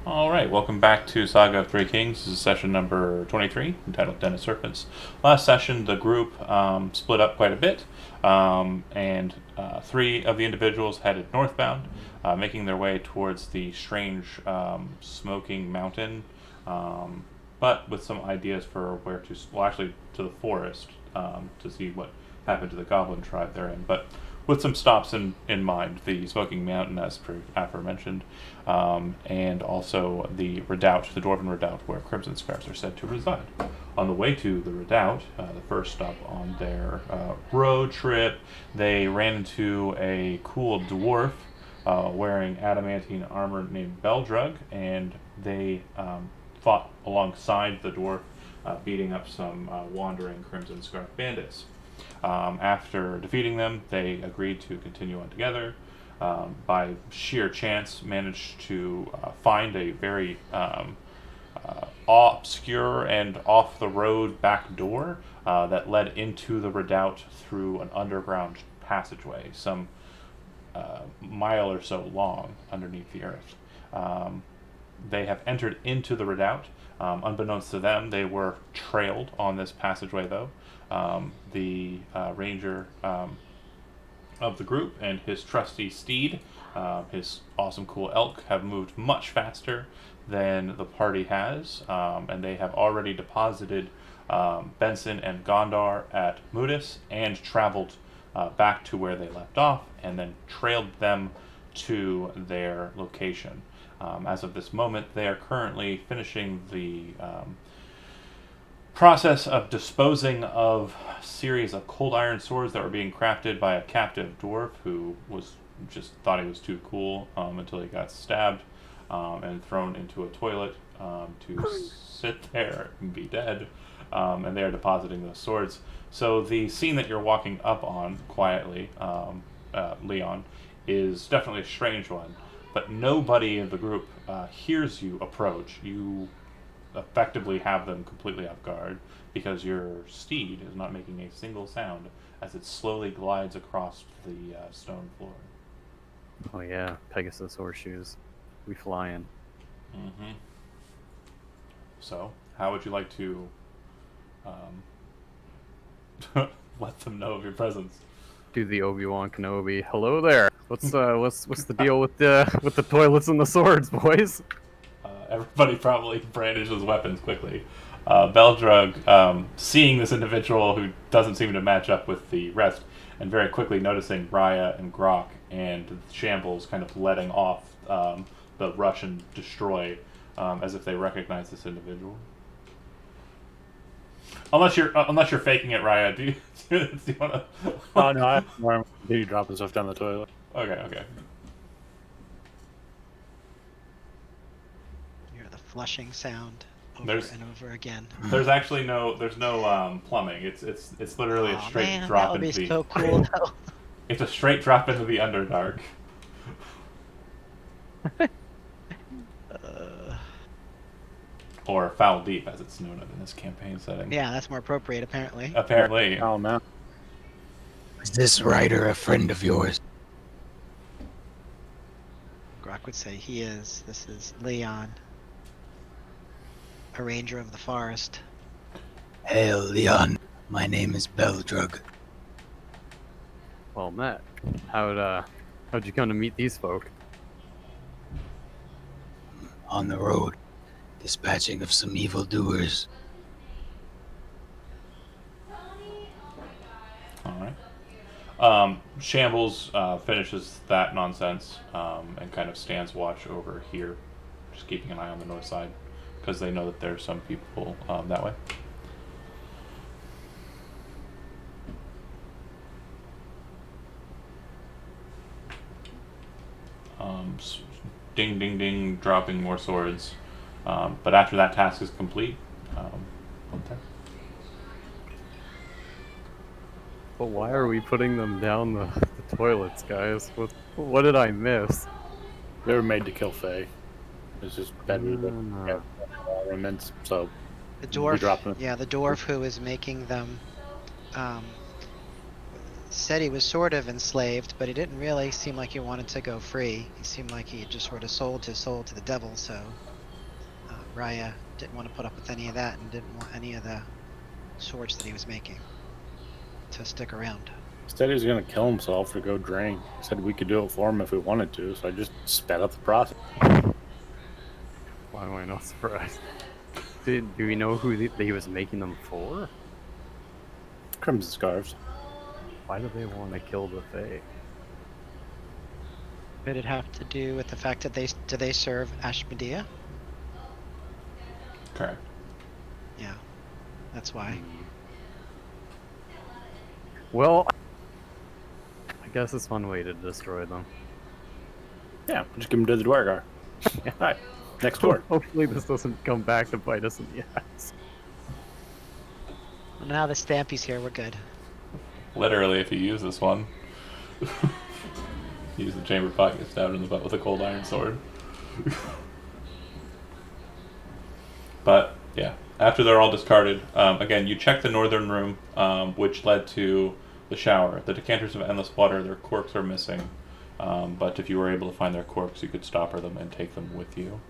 All right, welcome back to Saga of Three Kings. This is session number 23, entitled Den of Serpents. Last session, the group split up quite a bit, and three of the individuals headed northbound, making their way towards the strange smoking mountain, but with some ideas for where to, well, actually to the forest to see what happened to the goblin tribe they're in. But with some stops in mind, the Smoking Mountain, as aforementioned, and also the redoubt, the Dwarven redoubt, where Crimson Scarves are said to reside. On the way to the redoubt, the first stop on their road trip, they ran into a cool dwarf wearing adamantine armor named Beldrug, and they fought alongside the dwarf, beating up some wandering Crimson Scarf bandits. After defeating them, they agreed to continue on together. By sheer chance, managed to find a very obscure and off the road back door that led into the redoubt through an underground passageway, some mile or so long underneath the earth. They have entered into the redoubt. Unbeknownst to them, they were trailed on this passageway, though. The ranger of the group and his trusty steed, his awesome cool elk, have moved much faster than the party has, and they have already deposited Benson and Gondar at Mudis and traveled back to where they left off, and then trailed them to their location. As of this moment, they are currently finishing the process of disposing of a series of cold iron swords that were being crafted by a captive dwarf who was just thought he was too cool until he got stabbed and thrown into a toilet to sit there and be dead. And they are depositing those swords. So the scene that you're walking up on quietly, Leon, is definitely a strange one. But nobody in the group hears you approach. You effectively have them completely off guard because your steed is not making a single sound as it slowly glides across the stone floor. Oh yeah, Pegasus horseshoes. We flying. Mm-hmm. So, how would you like to let them know of your presence? Do the Obi-Wan Kenobi. Hello there. What's the deal with the toilets and the swords, boys? Everybody probably brandishes weapons quickly. Beldrug, seeing this individual who doesn't seem to match up with the rest, and very quickly noticing Raya and Grok and Shambles kind of letting off the rush and destroy as if they recognize this individual. Unless you're faking it, Raya. Do you want to? Oh no, I'm baby dropping stuff down the toilet. Okay. Hear the flushing sound over and over again. There's actually no plumbing. It's literally a straight Man, drop that would into be the. so cool though. It's a straight drop into the Underdark. Or Foul Deep, as it's known in this campaign setting. Yeah, that's more appropriate apparently. Apparently. Oh man. Is this writer a friend of yours? Grok would say he is. This is Leon, a ranger of the forest. Hail, Leon. My name is Beldrug. Well, Matt, how'd you come to meet these folk? On the road, dispatching of some evildoers. Alright. Shambles finishes that nonsense and kind of stands watch over here, just keeping an eye on the north side, because they know that there's some people that way. Ding, ding, ding, dropping more swords. But after that task is complete, okay. But why are we putting them down the toilets, guys? What did I miss? They were made to kill Fae. It's just better than armaments, so The we drop dwarf, them. yeah, the dwarf who was making them said he was sort of enslaved, but he didn't really seem like he wanted to go free. He seemed like he had just sort of sold his soul to the devil, so Raya didn't want to put up with any of that and didn't want any of the swords that he was making to stick around. Instead, he was going to kill himself or go drain. He said we could do it for him if we wanted to, so I just sped up the process. Why am I not surprised? Do we know who he was making them for? Crimson Scarves. Why do they want to kill the Fae? Could it have to do with the fact that they serve Ashmedea? Correct. Yeah, that's why. Well, I guess it's one way to destroy them. Yeah, just give him to the Dwargar. Alright, next door. Hopefully this doesn't come back to bite us in the ass. Well, now the Stampy's here, we're good. Literally, if you use this one, use the chamber pot, get stabbed in the butt with a cold iron sword. But yeah, after they're all discarded, again, you check the northern room, which led to the shower. The decanters of endless water, their corks are missing. But if you were able to find their corks, you could stopper them and take them with you.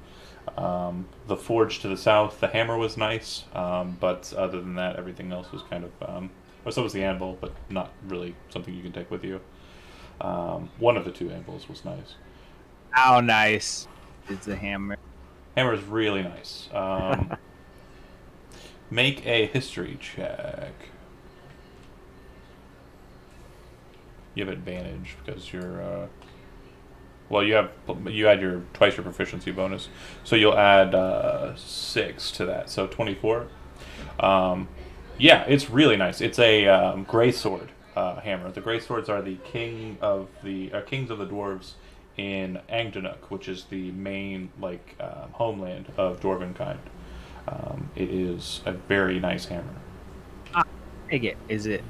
The forge to the south, the hammer was nice, but other than that, everything else was kind of, well, so was the anvil, but not really something you can take with you. One of the two anvils was nice. How nice is the hammer? Hammer is really nice. Make a history check. You have advantage because you're well, you add your twice your proficiency bonus, so you'll add 6 to that, so 24. Yeah, it's really nice. It's a gray sword hammer. The gray swords are the kings of the dwarves in Angdanuk, which is the main homeland of Dwarvenkind. It is a very nice hammer. Take it. Is it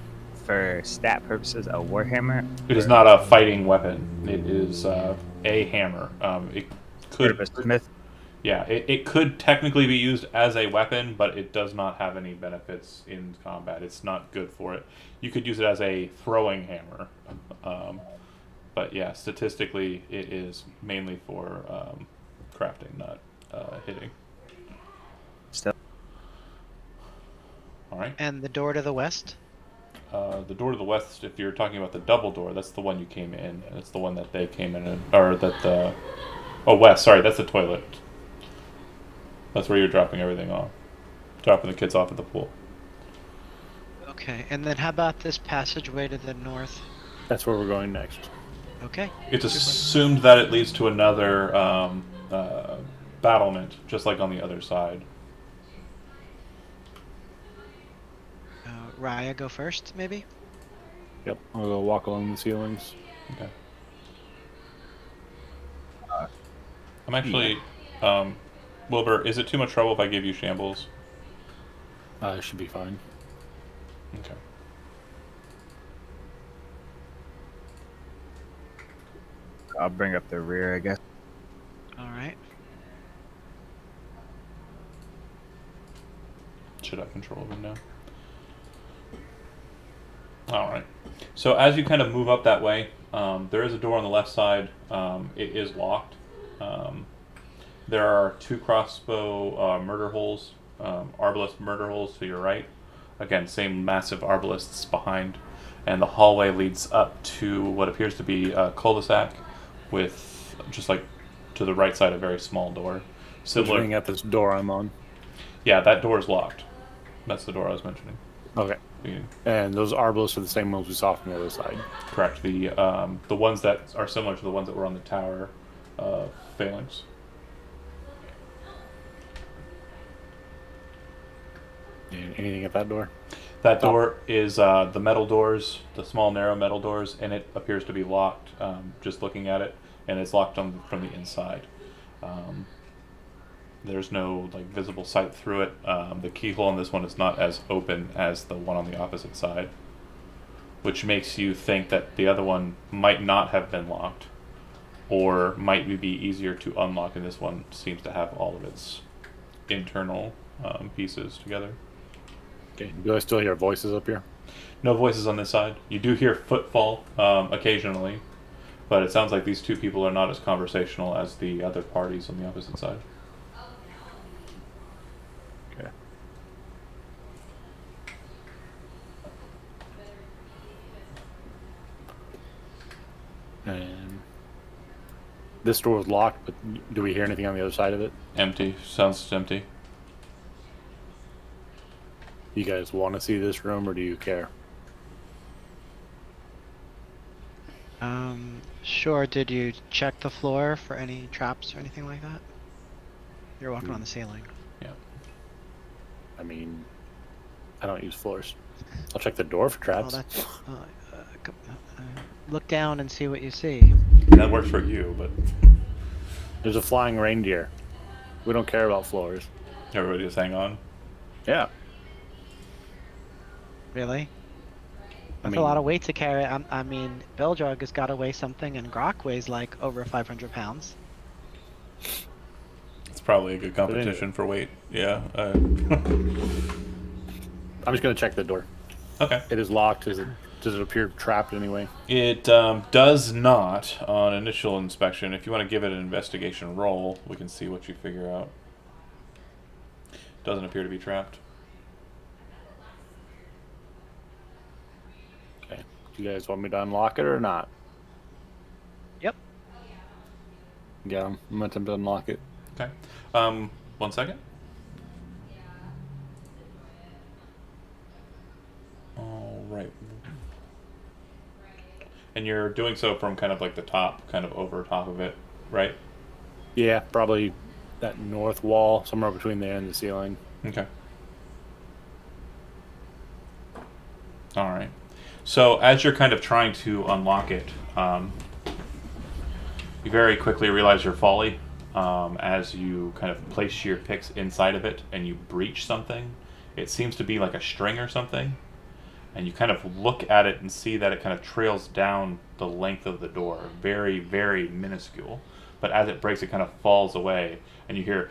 for stat purposes a warhammer? It is not a fighting weapon. It is a hammer. It could, a smith. yeah, it could technically be used as a weapon, but it does not have any benefits in combat. It's not good for it. You could use it as a throwing hammer, but yeah, statistically, it is mainly for crafting, not hitting. Still. All right. And the door to the west? The door to the west, if you're talking about the double door, that's the one you came in. It's the one that they came in, or that the... Oh, west, sorry, that's the toilet. That's where you're dropping everything off. Dropping the kids off at the pool. Okay, and then how about this passageway to the north? That's where we're going next. Okay. It's assumed that it leads to another battlement, just like on the other side. Raya, go first, maybe? Yep, I'll go walk along the ceilings. Okay. I'm actually... Wilbur, is it too much trouble if I give you shambles? It should be fine. Okay. I'll bring up the rear, I guess. Alright. Should I control them now? Alright. So as you kind of move up that way, there is a door on the left side. It is locked. There are 2 crossbow murder holes, arbalest murder holes to your right. Again, same massive arbalests behind. And the hallway leads up to what appears to be a cul-de-sac with, just like to the right side, a very small door. Looking at this door I'm on. Yeah, that door is locked. That's the door I was mentioning. Okay. And those arbalists are the same ones we saw from the other side. Correct. The ones that are similar to the ones that were on the tower phalanx. Anything at that door? That door is the metal doors, the small narrow metal doors, and it appears to be locked. Just looking at it, and it's locked from the inside. There's no visible sight through it. The keyhole on this one is not as open as the one on the opposite side, which makes you think that the other one might not have been locked, or might be easier to unlock, and this one seems to have all of its internal pieces together. Okay. Do I still hear voices up here? No voices on this side. You do hear footfall occasionally, but it sounds like these 2 people are not as conversational as the other parties on the opposite side. And this door is locked, but do we hear anything on the other side of it? Empty. Sounds empty. You guys want to see this room, or do you care? Sure. Did you check the floor for any traps or anything like that? You're walking on the ceiling. I mean, I don't use floors. I'll check the door for Well, traps. that's. Look down and see what you see. That works for you, but There's a flying reindeer. We don't care about floors. everybody just hang on. Yeah. Really? I That's a lot of weight to carry. I mean, Beldrug has got to weigh something, and Grok weighs like over 500 pounds. It's probably a good competition for weight. Yeah. I'm just gonna check the door. Okay. It is locked. Does it appear trapped anyway? It does not on initial inspection. If you want to give it an investigation roll, we can see what you figure out. Doesn't appear to be trapped. Okay. Do you guys want me to unlock it or not? Yep. Yeah, I'm gonna attempt to unlock it. Okay. 1 second. All right. And you're doing so from kind of like the top, kind of over top of it, right? Yeah, probably that north wall, somewhere between there and the ceiling. Okay. All right. So as you're kind of trying to unlock it, you very quickly realize your folly as you kind of place your picks inside of it and you breach something. It seems to be like a string or something. And you kind of look at it and see that it kind of trails down the length of the door. Very, very minuscule. But as it breaks, it kind of falls away. And you hear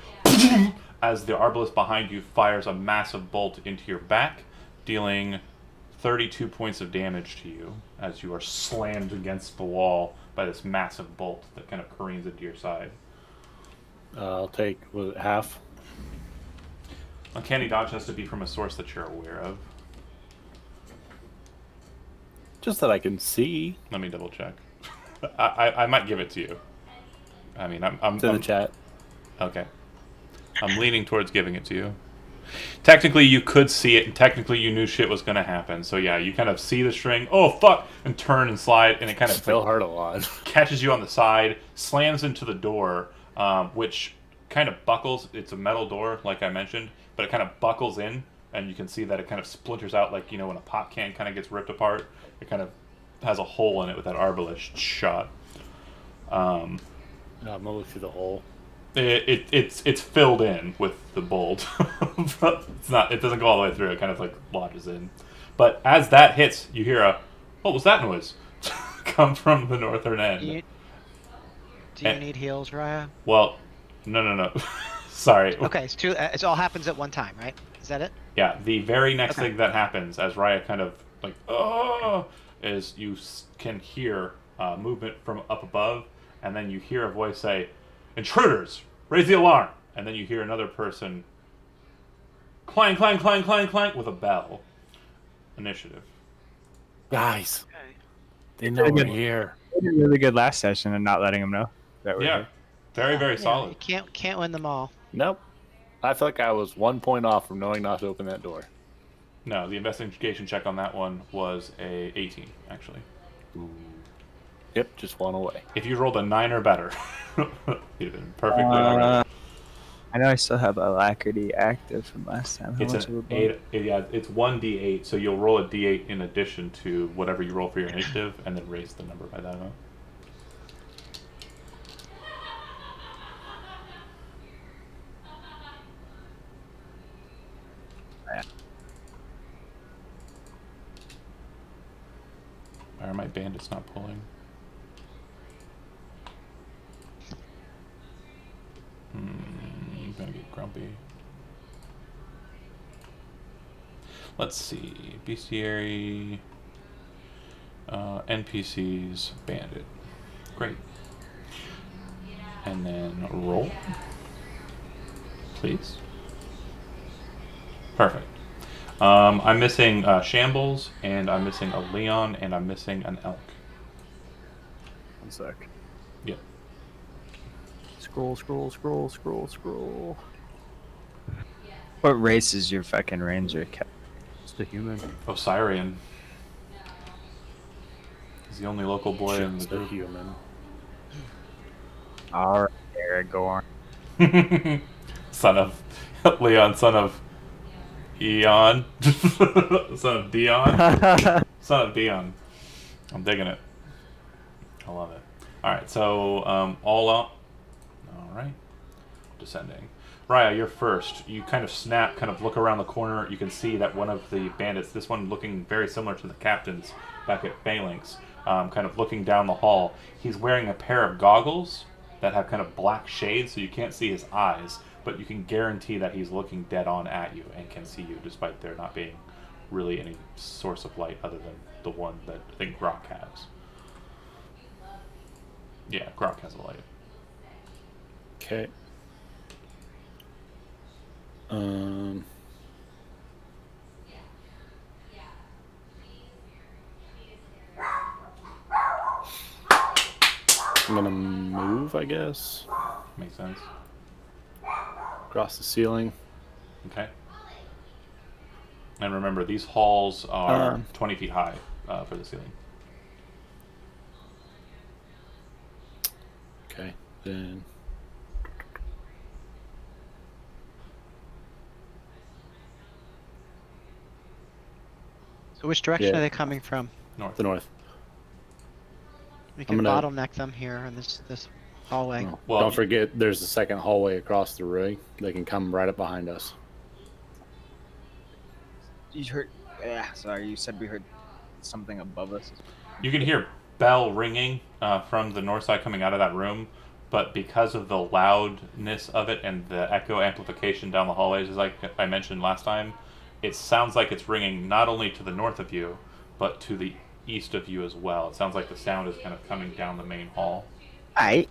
as the arbalist behind you fires a massive bolt into your back, dealing 32 points of damage to you as you are slammed against the wall by this massive bolt that kind of careens into your side. I'll take, was it half? Uncanny dodge has to be from a source that you're aware of. Just that I can see. Let me double check. I might give it to you. I mean, I'm It's in the chat. Okay. I'm leaning towards giving it to you. Technically, you could see it, and technically, you knew shit was going to happen. So, yeah, you kind of see the string, oh, fuck, and turn and slide, and it kind of Still hurt a lot. catches you on the side, slams into the door, which kind of buckles. It's a metal door, like I mentioned, but it kind of buckles in, and you can see that it kind of splinters out like, you know, when a pop can kind of gets ripped apart. It kind of has a hole in it with that arbalist shot. I'm gonna look through the hole. It's filled in with the bolt. It's not. It doesn't go all the way through. It kind of like lodges in. But as that hits, you hear a what was that noise? Come from the northern end. Do you need heals, Raya? Well, no. Sorry. Okay, it's two. It all happens at one time, right? Is that it? Yeah, the very next Okay. thing that happens as Raya kind of like is you can hear movement from up above, and then you hear a voice say, "Intruders, raise the alarm!" And then you hear another person clang, clang, clang, clang, clang with a bell. Initiative. Guys, Okay. they know Pretty we're good. here. We did really good last session and not letting them know that we're Yeah, here. very, very You solid. can't win them all. Nope. I feel like I was 1 point off from knowing not to open that door. No, the investigation check on that one was a 18, actually. Yep, just one away. If you rolled a 9 or better, you'd have been perfectly alright. I know I still have Alacrity active from last time. How It's much an of a 8. Yeah, it's 1d8, so you'll roll a d8 in addition to whatever you roll for your initiative, and then raise the number by that amount. Why are my bandits not pulling? I'm gonna get grumpy. Let's see. Bestiary, NPCs, bandit. Great. And then roll. Please. Perfect. I'm missing Shambles, and I'm missing a Leon, and I'm missing an Elk. 1 sec. Yep. Scroll, scroll, scroll, scroll, scroll. What race is your fucking ranger? Just a human. Osirian. He's the only local boy in the Just a group. human. All right, Aragorn. Son of Leon, son of Eon, son of Dion, son of Dion. I'm digging it. I love it. All right, so all up. All right, descending. Raya, you're first. You kind of snap, kind of look around the corner. You can see that one of the bandits, this one looking very similar to the captains back at Phalanx, kind of looking down the hall. He's wearing a pair of goggles that have kind of black shades, so you can't see his eyes, but you can guarantee that he's looking dead on at you and can see you, despite there not being really any source of light other than the one that I think Grok has. Yeah, Grok has a light. Okay. I'm gonna move, I guess, Makes sense. across the ceiling. Okay. And remember, these halls are 20 feet high for the ceiling. Okay, then So which direction Yeah. are they coming from? North. the north. We can gonna- bottleneck them here in this hallway. Oh, Well- don't forget, there's a second hallway across the ring. They can come right up behind us. You heard? Yeah, sorry. You said we heard something above us. You can hear bell ringing from the north side coming out of that room, but because of the loudness of it and the echo amplification down the hallways, as I mentioned last time, it sounds like it's ringing not only to the north of you, but to the east of you as well. It sounds like the sound is kind of coming down the main hall. Aight.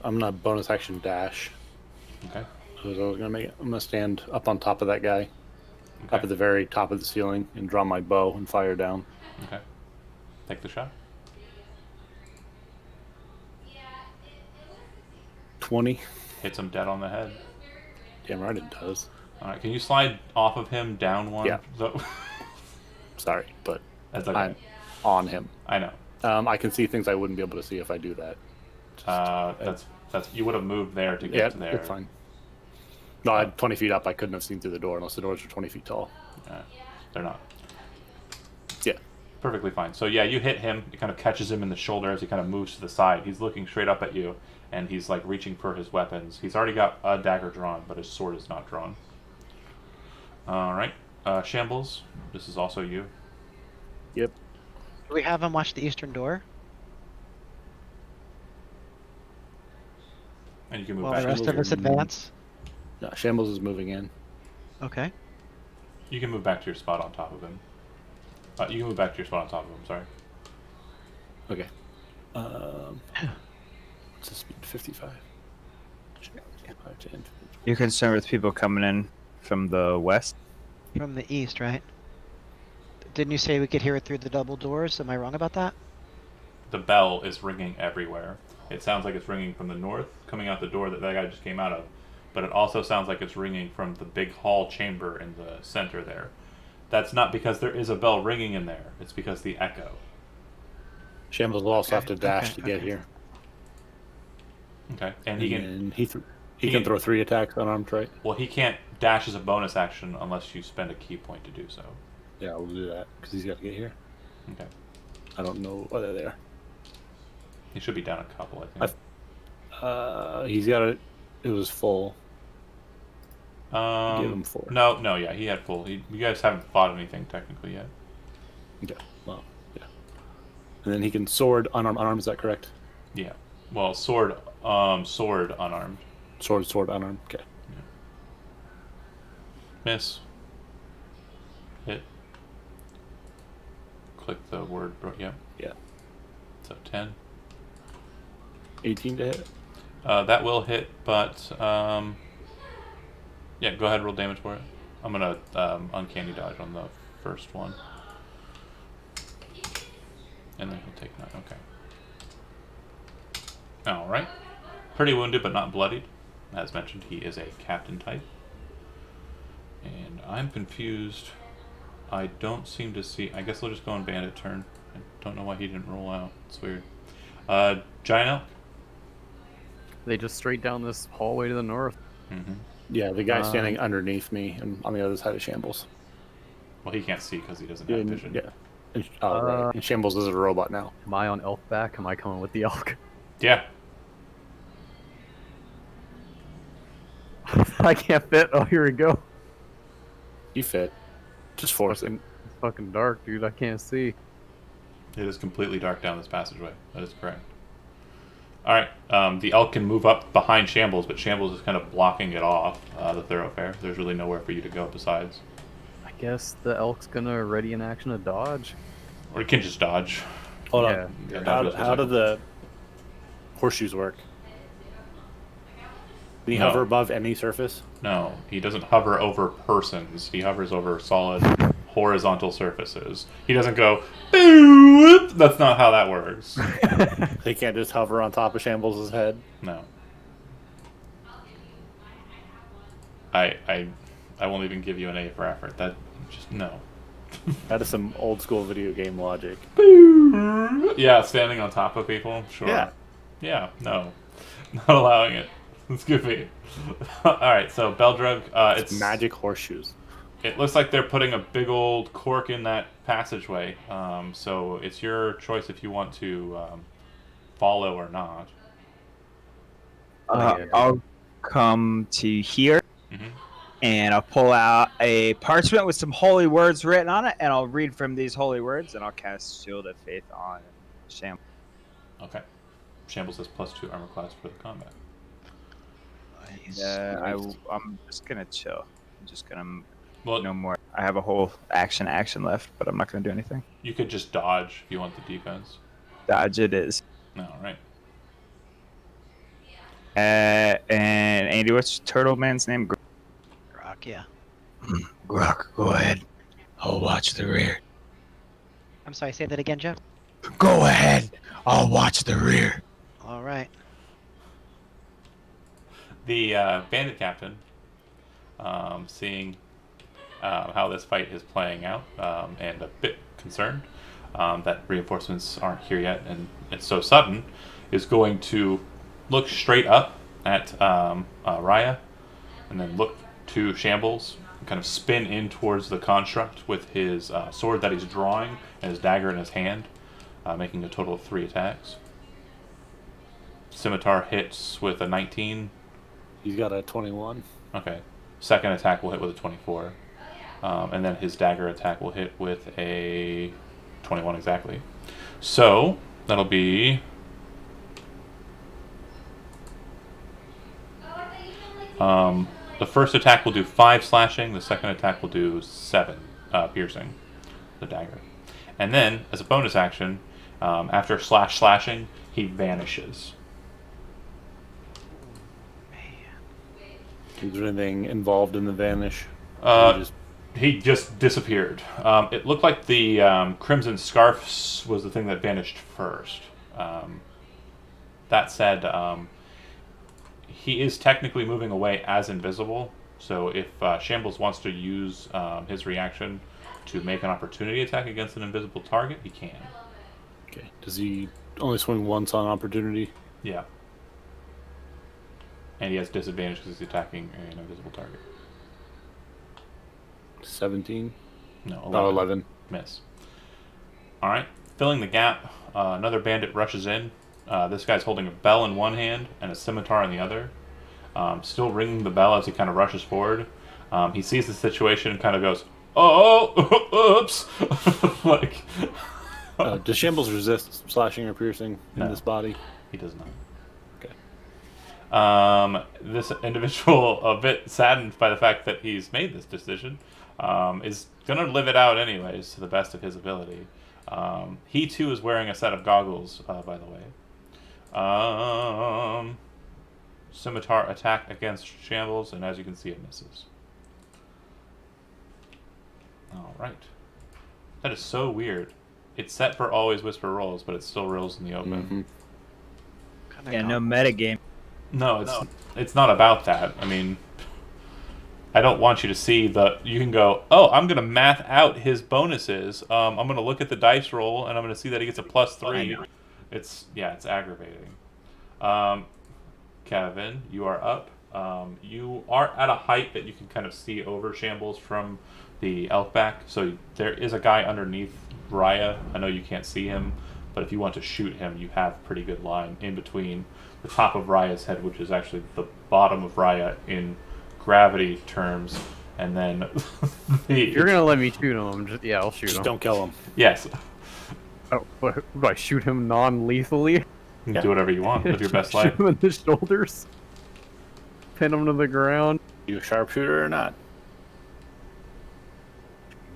I'm gonna bonus action dash. Okay. So I was gonna make it. I'm gonna stand up on top of that guy, up Okay. at the very top of the ceiling, and draw my bow and fire down. Okay. Take the shot. 20. Hits him dead on the head. Damn right it does. All right. Can you slide off of him down one? Yeah. So- Sorry, but That's okay. I'm on him. I know. I can see things I wouldn't be able to see if I do that. That's you would have moved there to get Yeah, to there. it's fine. No, I 20 feet up. I couldn't have seen through the door unless the doors were 20 feet tall. They're not. Yeah. Perfectly fine. So yeah, you hit him. It kind of catches him in the shoulder as he kind of moves to the side. He's looking straight up at you, and he's like reaching for his weapons. He's already got a dagger drawn, but his sword is not drawn. All right, Shambles. This is also you. Yep. Do we have him watch the eastern door And you can move while back. the rest of us Shambles. advance? No, Shambles is moving in. Okay. You can move back to your spot on top of him. You can move back to your spot on top of him. Sorry. Okay. What's the speed? 55. 5, 10. You're concerned with people coming in from the west? From the east, right? Didn't you say we could hear it through the double doors? Am I wrong about that? The bell is ringing everywhere. It sounds like it's ringing from the north, coming out the door that guy just came out of. But it also sounds like it's ringing from the big hall chamber in the center there. That's not because there is a bell ringing in there. It's because the echo. Shambles will also have to dash okay, to get okay. here. Okay, and he can. And he he can can- throw 3 attacks unarmed, right? Well, he can't dash as a bonus action unless you spend a key point to do so. Yeah, we'll do that because he's got to get here. Okay, I don't know whether they're. he should be down a couple. I think. He's got it. It was full. Give him Um, 4. no, yeah, he had full. You guys haven't fought anything technically yet. Okay. Well, yeah. And then he can sword unarmed. Unarmed, is that correct? Yeah. Well, sword unarmed. Sword unarmed. Okay. Miss. Hit. Click the word. Yeah. Yeah. So 10. 18 to hit. That will hit, but yeah, go ahead and roll damage for it. I'm gonna uncanny dodge on the first one, and then he'll take 9. Okay. All right. Pretty wounded, but not bloodied. As mentioned, he is a captain type. And I'm confused. I don't seem to see. I guess we'll just go on bandit turn. I don't know why he didn't roll out. It's weird. Giant elk. They just straight down this hallway to the north. Mm-hmm. Yeah, the guy standing underneath me and on the other side of Shambles. Well, he can't see because he doesn't have vision. Yeah. And, right. And Shambles is a robot now. Am I on elk back? Am I coming with the elk? Yeah. I can't fit. Oh, here we go. You fit. Just force it. It's fucking dark, dude. I can't see. It is completely dark down this passageway. That is correct. All right. The elk can move up behind Shambles, but Shambles is kind of blocking it off, the thoroughfare. There's really nowhere for you to go besides. I guess the elk's gonna ready in action to dodge. Or you can just dodge. Hold Yeah. on. Yeah, How do the horseshoes work? Can he No. hover above any surface? No, he doesn't hover over persons. He hovers over solid horizontal surfaces. He doesn't go, boop! That's not how that works. He can't just hover on top of Shambles' head? No. I won't even give you an A for effort. That just no. That is some old school video game logic. Yeah, standing on top of people. Sure. Yeah. Yeah. No. Not allowing it. It's goofy. All right. So Beldrug. It's Magic horseshoes. It looks like they're putting a big old cork in that passageway. So it's your choice if you want to follow or not. I'll come to here, Mm-hmm. and I'll pull out a parchment with some holy words written on it, and I'll read from these holy words, and I'll cast Shield of Faith on Sham. Okay. Shambles has +2 armor class for the combat. Nice. I'm just gonna chill. I'm just gonna Well, no more. I have a whole action left, but I'm not gonna do anything. you could just dodge if you want the defense. Dodge it is. No, right. And Andy, what's Turtle Man's name? Rock, yeah. Grok, go ahead. I'll watch the rear. I'm sorry, say that again, Jeff? Go ahead. I'll watch the rear. All right. The bandit captain, seeing how this fight is playing out, and a bit concerned that reinforcements aren't here yet, and it's so sudden, is going to look straight up at Raya, and then look to Shambles, and kind of spin in towards the construct with his sword that he's drawing and his dagger in his hand, making a total of 3 attacks. Scimitar hits with a 19. He's got a 21. Okay. Second attack will hit with a 24. And then his dagger attack will hit with a 21 exactly. So, that'll be... the first attack will do 5 slashing. The second attack will do 7 piercing. The dagger. And then, as a bonus action, after slashing, he vanishes. Is there anything involved in the vanish? He just disappeared. It looked like the crimson scarf was the thing that vanished first. That said, he is technically moving away as invisible. So if Shambles wants to use his reaction to make an opportunity attack against an invisible target, he can. Okay. Does he only swing once on opportunity? Yeah. And he has disadvantage because he's attacking an invisible target. 17? No, 11. Oh, 11. Miss. Alright, filling the gap, another bandit rushes in. This guy's holding a bell in one hand and a scimitar in the other. Still ringing the bell as he kind of rushes forward. He sees the situation and kind of goes, oh, oops. Like, Does Shambles resist slashing or piercing in No. this body? he does not. Okay. This individual, a bit saddened by the fact that he's made this decision, is going to live it out anyways to the best of his ability. He too is wearing a set of goggles, by the way. Scimitar attack against Shambles, and as you can see, it misses. Alright. That is so weird. It's set for always whisper rolls, but it still rolls in the open. Mm-hmm. Yeah, no metagame. No, it's not about that. I mean, I don't want you to see the. You can go, oh, I'm gonna math out his bonuses. I'm gonna look at the dice roll, and I'm gonna see that he gets a +3. It's aggravating. Kevin, you are up. You are at a height that you can kind of see over Shambles from the elf back. So there is a guy underneath Raya. I know you can't see him, but if you want to shoot him, you have pretty good line in between the top of Raya's head, which is actually the bottom of Raya in gravity terms, and then the. If you're gonna let me shoot him, I'll shoot Just him. don't kill him. Yes. Oh, what, do I shoot him non-lethally? You can do whatever you want. Live your best life. Shoot him in the shoulders. Pin him to the ground. You a sharpshooter or not?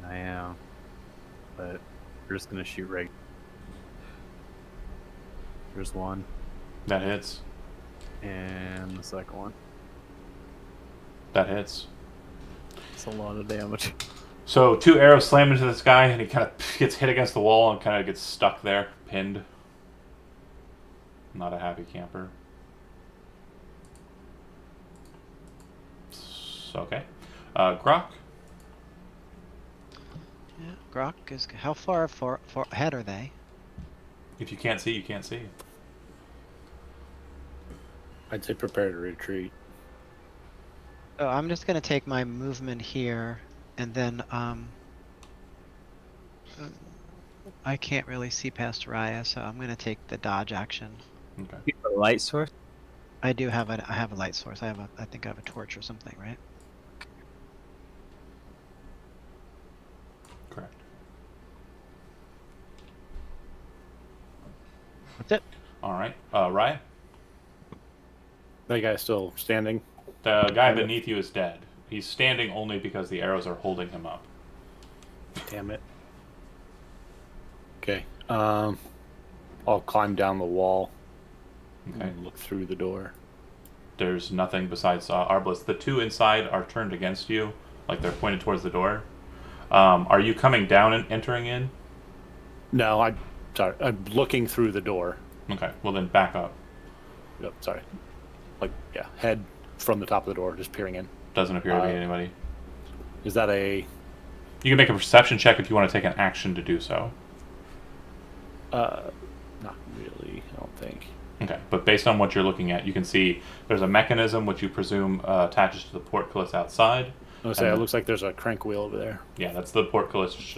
I am. But we're just gonna shoot right. There's one. That hits. And the second one. That hits. It's a lot of damage. So 2 arrows slam into this guy, and he kind of gets hit against the wall and kind of gets stuck there, pinned. Not a happy camper. Okay. Grok? Yeah, Grok is. How far ahead are they? If you can't see, you can't see. I'd say prepare to retreat. Oh, I'm just gonna take my movement here, and then I can't really see past Raya, so I'm gonna take the dodge action. Okay. You have a light source. I have a light source. I think I have a torch or something, right? Correct. That's it. All right. Raya? That guy's still standing. The guy beneath you is dead. He's standing only because the arrows are holding him up. Damn it. Okay. I'll climb down the wall Okay. and look through the door. There's nothing besides Arbalest. The 2 inside are turned against you, like they're pointed towards the door. Are you coming down and entering in? No, I'm looking through the door. Okay, well then back up. Yep, sorry. Like, yeah, head from the top of the door, just peering in. Doesn't appear to be anybody. Is that a... You can make a perception check if you want to take an action to do so. Not really, I don't think. Okay, but based on what you're looking at, you can see there's a mechanism which you presume attaches to the portcullis outside. I was say, it looks like there's a crank wheel over there. Yeah, that's the portcullis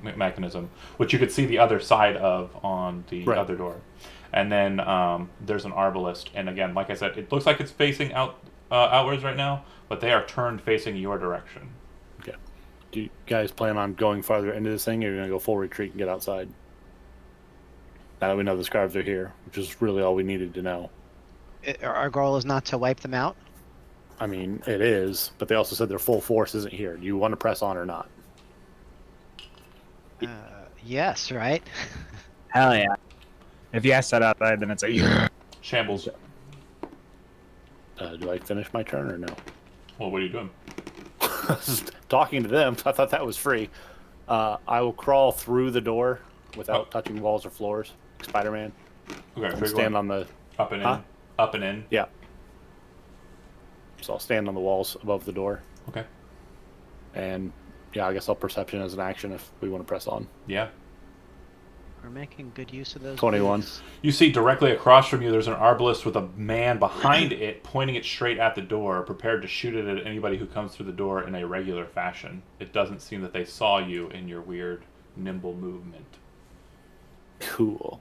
mechanism, which you could see the other side of on the Right. other door. And then there's an arbalist, and again, like I said, it looks like it's facing outwards right now, but they are turned facing your direction. Okay. Do you guys plan on going farther into this thing, or are you going to go full retreat and get outside? Now that we know the scarves are here, which is really all we needed to know. Our goal is not to wipe them out. I mean, it is, but they also said their full force isn't here. Do you want to press on or not? Yes, right. Hell yeah. If you ask that outside, then it's a Shambles. Do I finish my turn or no? Well, what are you doing? Talking to them, I thought that was free. I will crawl through the door without touching walls or floors. Spider-Man. Okay, And so stand on the... up and in. Huh? Up and in. Yeah. So I'll stand on the walls above the door. Okay. And, yeah, I guess I'll perception as an action if we want to press on. Yeah. We're making good use of those. 21. moves. You see directly across from you, there's an arbalist with a man behind it, pointing it straight at the door, prepared to shoot it at anybody who comes through the door in a regular fashion. It doesn't seem that they saw you in your weird, nimble movement. Cool.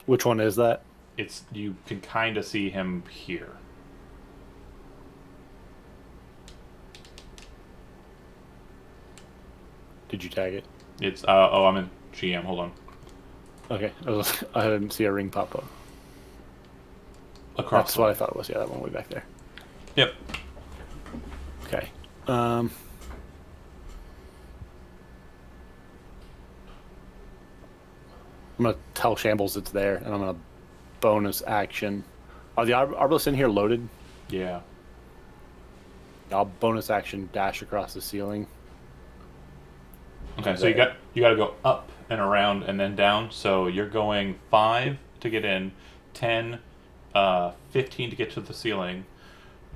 Which one is that? It's you can kind of see him here. Did you tag it? It's I'm in GM. Hold on. Okay. I didn't see a ring pop up. Across. That's what I thought it was. Yeah, that one way back there. Yep. Okay. I'm gonna tell Shambles it's there, and I'm gonna bonus action. Are the arbalists in here loaded? Yeah. I'll bonus action dash across the ceiling. Okay, so you got to go up and around and then down. So you're going 5 to get in, 10, 15 to get to the ceiling,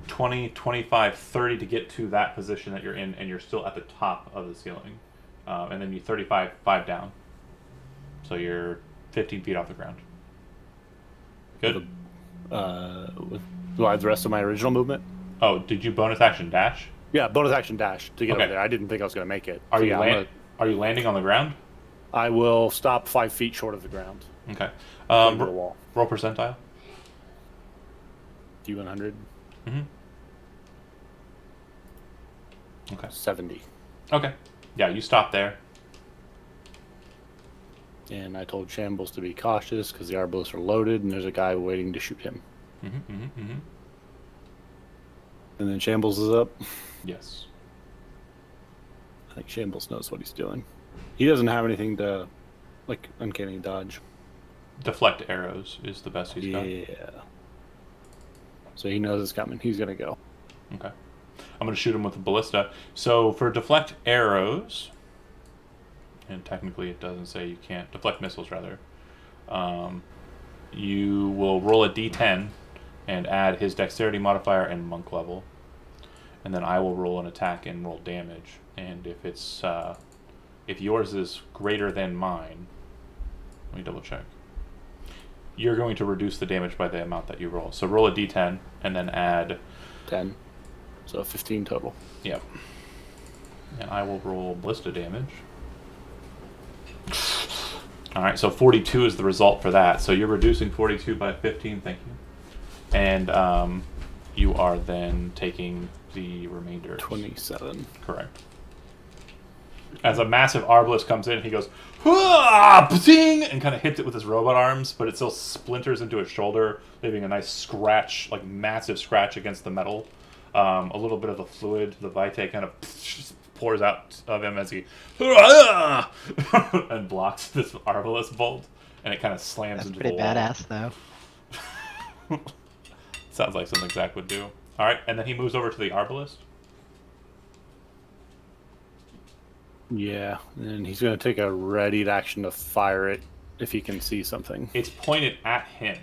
20, 25, 30 to get to that position that you're in, and you're still at the top of the ceiling. And then you 35, 5 down. So you're 15 feet off the ground. Good. Do I have the rest of my original movement? Oh, did you bonus action dash? Yeah, bonus action dash to get Okay. over there. I didn't think I was going to make it. Are So you yeah, are you landing on the ground? I will stop 5 feet short of the ground. Okay. Into the wall. Roll percentile. D100. Mm-hmm. Okay. 70. Okay. Yeah, you stop there. And I told Shambles to be cautious because the arbalists are loaded and there's a guy waiting to shoot him. Mm-hmm, mm-hmm, mm-hmm. And then Shambles is up. Yes. I think Shambles knows what he's doing. He doesn't have anything to, like, uncanny dodge. Deflect arrows is the best he's got. Yeah. So he knows it's coming. He's going to go. Okay. I'm going to shoot him with a ballista. So for deflect arrows, and technically it doesn't say you can't, deflect missiles rather, you will roll a d10 and add his dexterity modifier and monk level. And then I will roll an attack and roll damage. And if it's if yours is greater than mine, let me double check. You're going to reduce the damage by the amount that you roll. So roll a d10 and then add 10. So 15 total. Yep. And I will roll ballista damage. Alright, so 42 is the result for that. So you're reducing 42 by 15, thank you. And you are then taking the remainder. 27. Correct. As a massive arbalist comes in, he goes, "Hua! Pting!" and kind of hits it with his robot arms, but it still splinters into his shoulder, leaving a nice scratch, like massive scratch against the metal. A little bit of the fluid, the vitae kind of pours out of him as he and blocks this arbalist bolt, and it kind of slams That's into pretty the wall. badass, though. Sounds like something Zach would do. All right, and then he moves over to the arbalist. Yeah, and he's going to take a readied action to fire it if he can see something. It's pointed at him.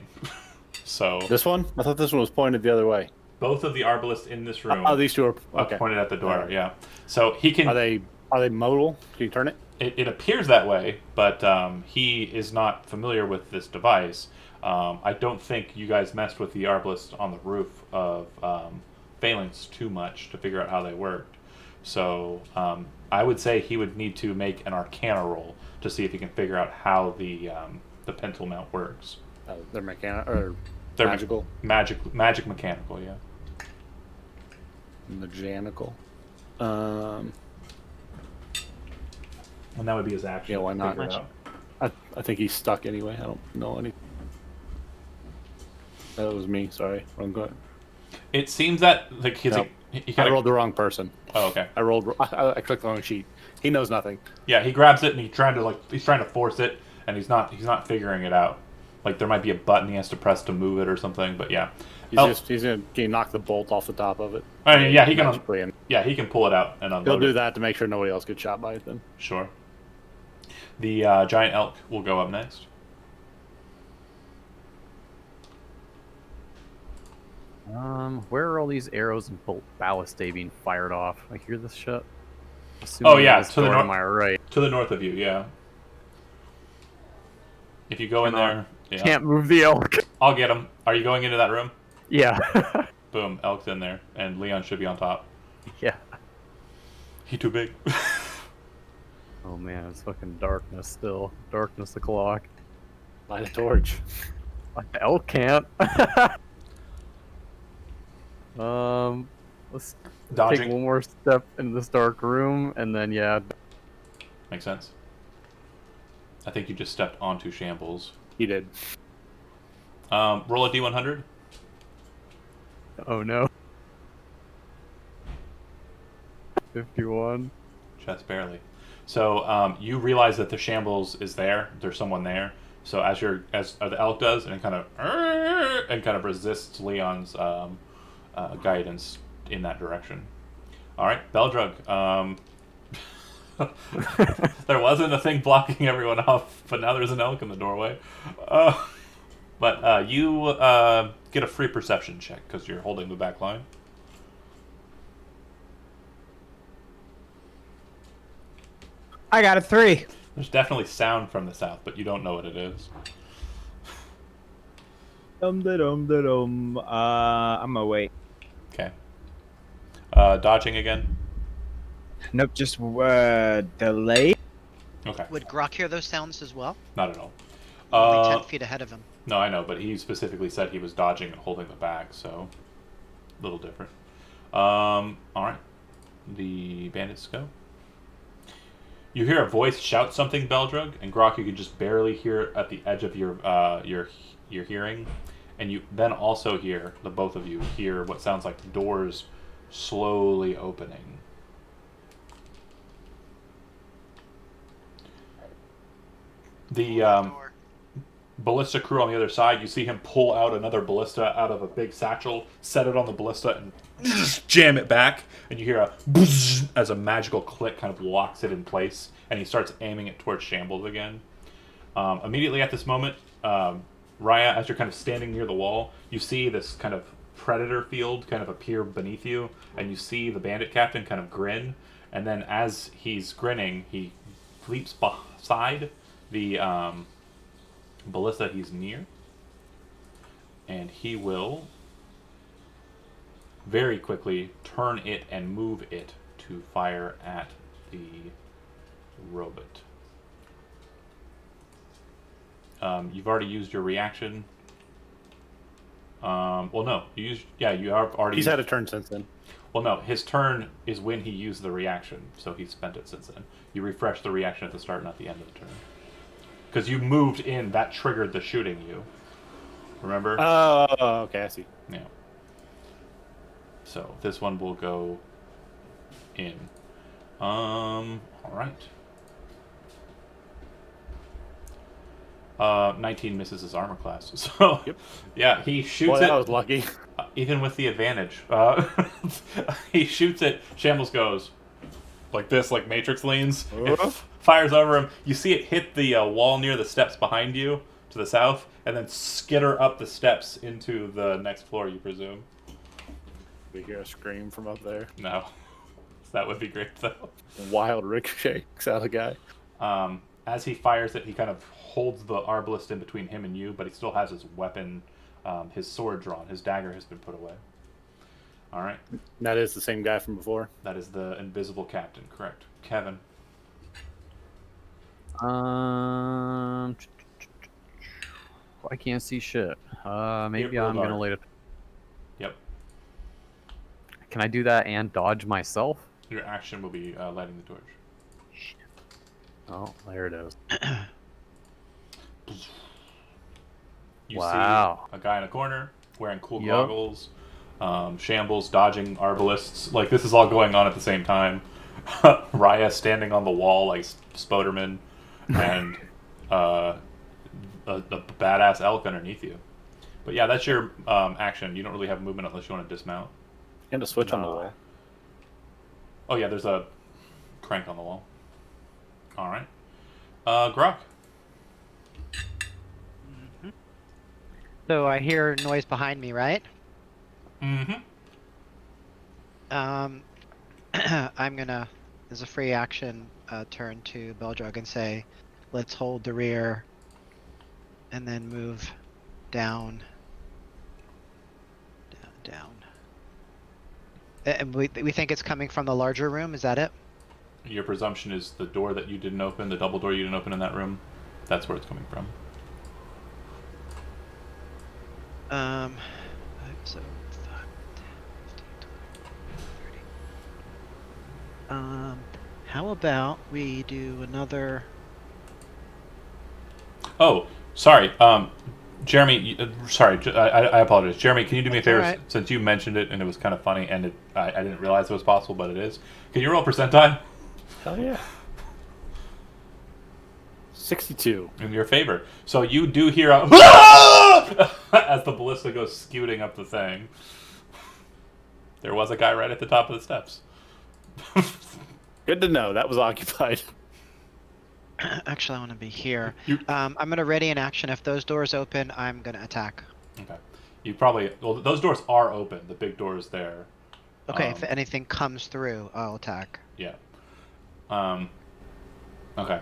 So This one? I thought this one was pointed the other way. both of the arbalists in this room Oh, these two are are okay. pointed at the door. Alright. Yeah. So he can. Are they modal? Can you turn it? It appears that way, but he is not familiar with this device. I don't think you guys messed with the arbalist on the roof of Phalanx too much to figure out how they worked. So I would say he would need to make an Arcana roll to see if he can figure out how the pental mount works. They're mechanical or They're magical. Magic mechanical, yeah. Mechanical. And that would be his action. Yeah, why to not? figure it out. I think he's stuck anyway. I don't know anything. That was me. Sorry. Wrong guy. It seems that like his Nope. he I kind of rolled the wrong person. Oh, okay. I clicked the wrong sheet. He knows nothing. Yeah, he grabs it and he's trying to force it, and he's not figuring it out. Like there might be a button he has to press to move it or something, but yeah. He's gonna knock the bolt off the top of it. I mean, yeah, he can. Magically, and Yeah, he can pull it out and unload he'll do it. that to make sure nobody else gets shot by it. Then Sure. The giant elk will go up next. Where are all these arrows and ballistae being fired off? I hear this shit. Oh, Assuming yeah, it's to the door north. my right. To the north of you, yeah. If you go in there, yeah. Can't move the elk. I'll get him. Are you going into that room? Yeah. Boom, elk's in there, and Leon should be on top. Yeah. He too big. Oh man, it's fucking darkness still. Darkness the clock. light a torch. The elk can't. Let's take Dodging. one more step into this dark room, and then yeah. Makes sense. I think you just stepped onto Shambles. He did. Roll a d100. Oh no. 51. Just barely. So you realize that the Shambles is there. There's someone there. So as the elk does, and it kind of resists Leon's guidance in that direction. All right, Beldrug. There wasn't a thing blocking everyone off, but now there's an elk in the doorway. But you get a free perception check because you're holding the back line. I got a 3. There's definitely sound from the south, but you don't know what it is. I'm gonna wait. Okay. Dodging again. Nope, just delay. Okay. Would Grok hear those sounds as well? Not at all. Only 10 feet ahead of him. No, I know, but he specifically said he was dodging and holding the bag, so a little different. All right. The bandits go. You hear a voice shout something, Beldrug, and Grok, you can just barely hear it at the edge of your hearing, and you then also hear, the both of you hear what sounds like doors slowly opening. The ballista crew on the other side, you see him pull out another ballista out of a big satchel, set it on the ballista, and jam it back, and you hear a buzz as a magical click kind of locks it in place, and he starts aiming it towards Shambles again. Immediately at this moment, Raya, as you're kind of standing near the wall, you see this kind of predator field kind of appear beneath you, and you see the bandit captain kind of grin, and then as he's grinning, he leaps beside the ballista he's near, and he will very quickly turn it and move it to fire at the robot. You've already used your reaction. Well, no, you have already. He's had a turn since then. Well, no, his turn is when he used the reaction, so he's spent it since then. You refresh the reaction at the start and at the end of the turn. Because you moved in, that triggered the shooting you. Remember? Oh, okay, I see. Yeah. So this one will go in. All right. 19 misses his armor class. So, Yep. Yeah, he shoots Boy, it. that was lucky. Even with the advantage. He shoots it. Shambles goes like this, like Matrix leans. It fires over him. You see it hit the wall near the steps behind you to the south, and then skitter up the steps into the next floor, you presume. We hear a scream from up there. No. That would be great, though. Wild ricochet out the guy. As he fires it, he kind of holds the arbalist in between him and you, but he still has his weapon, his sword drawn. His dagger has been put away. All right. That is the same guy from before. That is the invisible captain, correct. Kevin. I can't see shit. Maybe I'm gonna light it. Yep. Can I do that and dodge myself? Your action will be lighting the torch. Oh, there it is. You Wow. see a guy in a corner wearing cool Yep. goggles, Shambles dodging arbalists. Like, this is all going on at the same time. Raya standing on the wall like Spoderman, and a badass elk underneath you. But yeah, that's your action. You don't really have movement unless you want to dismount. And a switch on the wall. Oh yeah, there's a crank on the wall. All right. Grok. So I hear noise behind me, right? Mm-hmm. I'm gonna, as a free action, turn to Beldrug and say, let's hold the rear and then move down. Down. And we think it's coming from the larger room, is that it? Your presumption is the door that you didn't open, the double door you didn't open in that room. That's where it's coming from. 5, 7, 5, 10, 15, 20, 30. How about we do another... Oh, sorry. Jeremy, sorry, I apologize. Jeremy, can you do me a favor? Alright. Since you mentioned it and it was kind of funny and I didn't realize it was possible, but it is. Can you roll percentile? Hell yeah. 62. In your favor. So you do hear a as the ballista goes scooting up the thing. There was a guy right at the top of the steps. Good to know. That was occupied. Actually, I want to be here. You- I'm going to ready an action. If those doors open, I'm going to attack. Okay. You probably well those doors are open. The big door is there. Okay, if anything comes through, I'll attack. Yeah. Okay.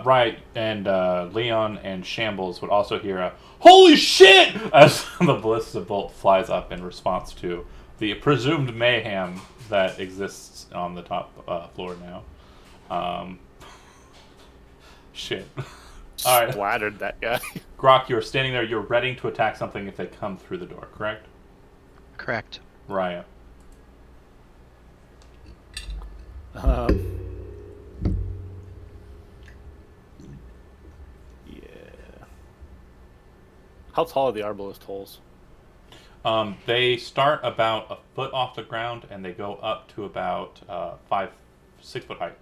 Riot and Leon and Shambles would also hear a "Holy shit!" as the ballista bolt flies up in response to the presumed mayhem that exists on the top floor now. Shit. All right. Splattered that guy. Grok, you're standing there. You're ready to attack something if they come through the door, correct? Correct. Riot. Yeah. How tall are the arbalist holes? They start about a foot off the ground and they go up to about 6 foot height.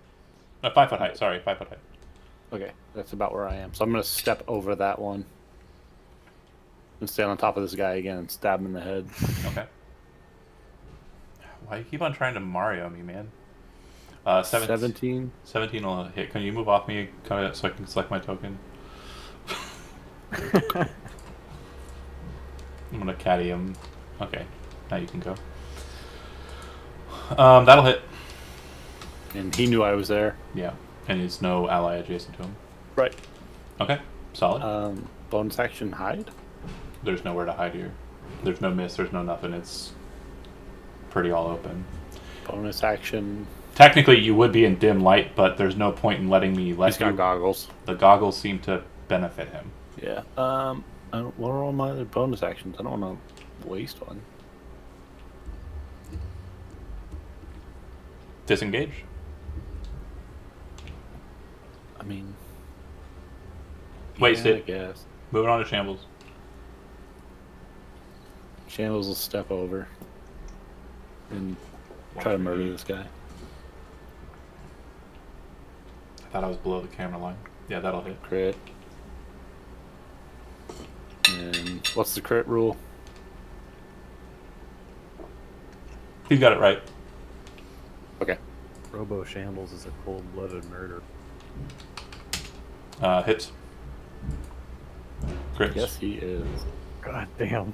5 foot height. Sorry, 5 foot height. Okay, that's about where I am. So I'm gonna step over that one and stand on top of this guy again and stab him in the head. Okay. Why you keep on trying to Mario me, man? 17. 17 will hit. Can you move off me so I can select my token? I'm gonna caddy him. Okay, now you can go. That'll hit. And he knew I was there. Yeah, and there's no ally adjacent to him. Right. Okay, solid. Bonus action hide? There's nowhere to hide here. There's no miss. There's no nothing. It's pretty all open. Bonus action. Technically, you would be in dim light, but there's no point in letting me let He's got you. goggles. The goggles seem to benefit him. Yeah. What are all my other bonus actions? I don't want to waste one. Disengage. I mean, Waste yeah, I it. guess. Moving on to Shambles. Shambles will step over and try to murder this guy. I thought I was below the camera line. Yeah, that'll hit. Crit. And what's the crit rule? He's got it right. Okay. Robo Shambles is a cold-blooded murder. Hits. Crits. Yes, he is. God damn.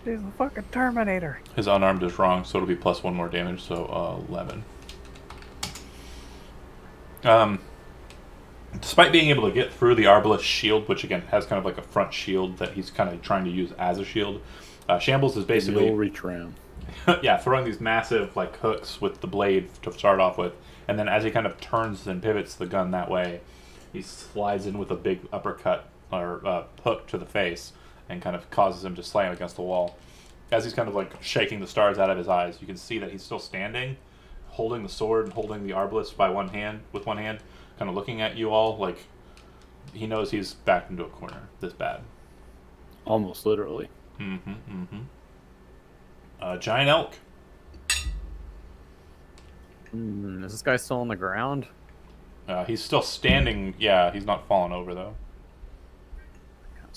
He's a fucking Terminator. His unarmed is wrong, so it'll be plus 1 more damage, so 11. Despite being able to get through the Arbalest shield, which again has kind of like a front shield that he's kind of trying to use as a shield, Shambles is basically You'll reach around. yeah, throwing these massive like hooks with the blade to start off with, and then as he kind of turns and pivots the gun that way, he slides in with a big uppercut or hook to the face and kind of causes him to slam against the wall. As he's kind of like shaking the stars out of his eyes, you can see that he's still standing, holding the sword and holding the arbalest with one hand, kind of looking at you all like he knows he's backed into a corner this bad. Almost literally. Giant elk. Is this guy still on the ground? He's still standing. Yeah, he's not fallen over though.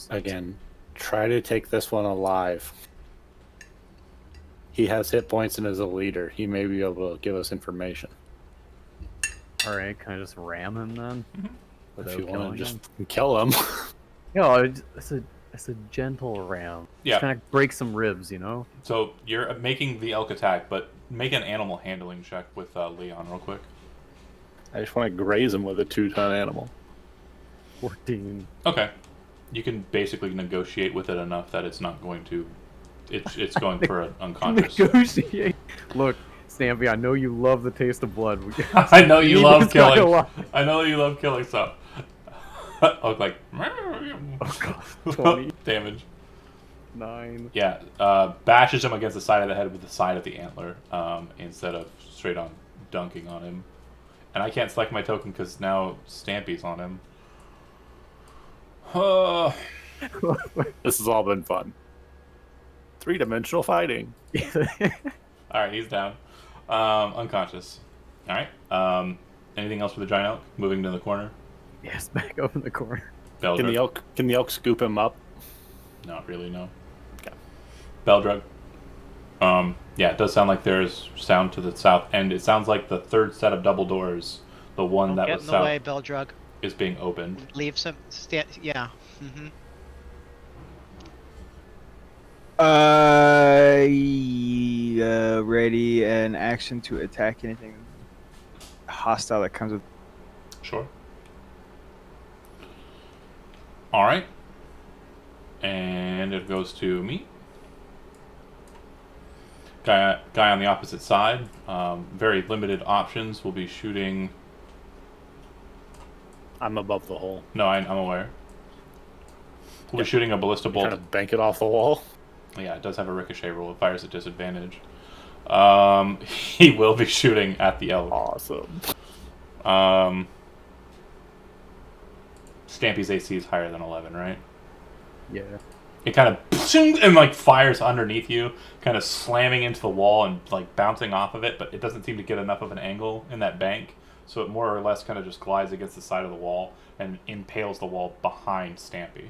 Again, try to take this one alive. He has hit points and is a leader. He may be able to give us information. Alright, can I just ram him then? If you killing want to just him? kill him. Yeah, it's a gentle ram. Yeah. Just kind of break some ribs, you know? So you're making the elk attack, but make an animal handling check with Leon real quick. I just want to graze him with a 2-ton animal. 14. Okay. You can basically negotiate with it enough that it's not going to... It's going for an unconscious. Negotiate. Look, Stampy, I know you love the taste of blood. I know you love this guy killing. alive. I know you love killing stuff. I was like... Oh god, 20. Damage. 9. Yeah, bashes him against the side of the head with the side of the antler instead of straight on dunking on him. And I can't select my token because now Stampy's on him. This has all been fun. 3-dimensional fighting. Alright, he's down. Unconscious. Alright. Anything else for the giant elk? Moving to the corner? Yes, back up in the corner. Beldrug? Can the elk scoop him up? Not really, no. Okay. Beldrug. Yeah, it does sound like there's sound to the south end. It sounds like the third set of double doors, the one Don't that get was in the south, way, Beldrug. is being opened. Leave some. Yeah. Ready an action to attack anything hostile that comes with. Sure. All right. And it goes to me. Guy on the opposite side. Very limited options. Will be shooting. I'm above the hole. No, I'm aware. We'll be shooting a ballista bolt. Trying to bank it off the wall. Yeah, it does have a ricochet rule. It fires at disadvantage. He will be shooting at the elk. Awesome. Stampy's AC is higher than 11, right? Yeah. It kind of and like fires underneath you, kind of slamming into the wall and like bouncing off of it, but it doesn't seem to get enough of an angle in that bank, so it more or less kind of just glides against the side of the wall and impales the wall behind Stampy.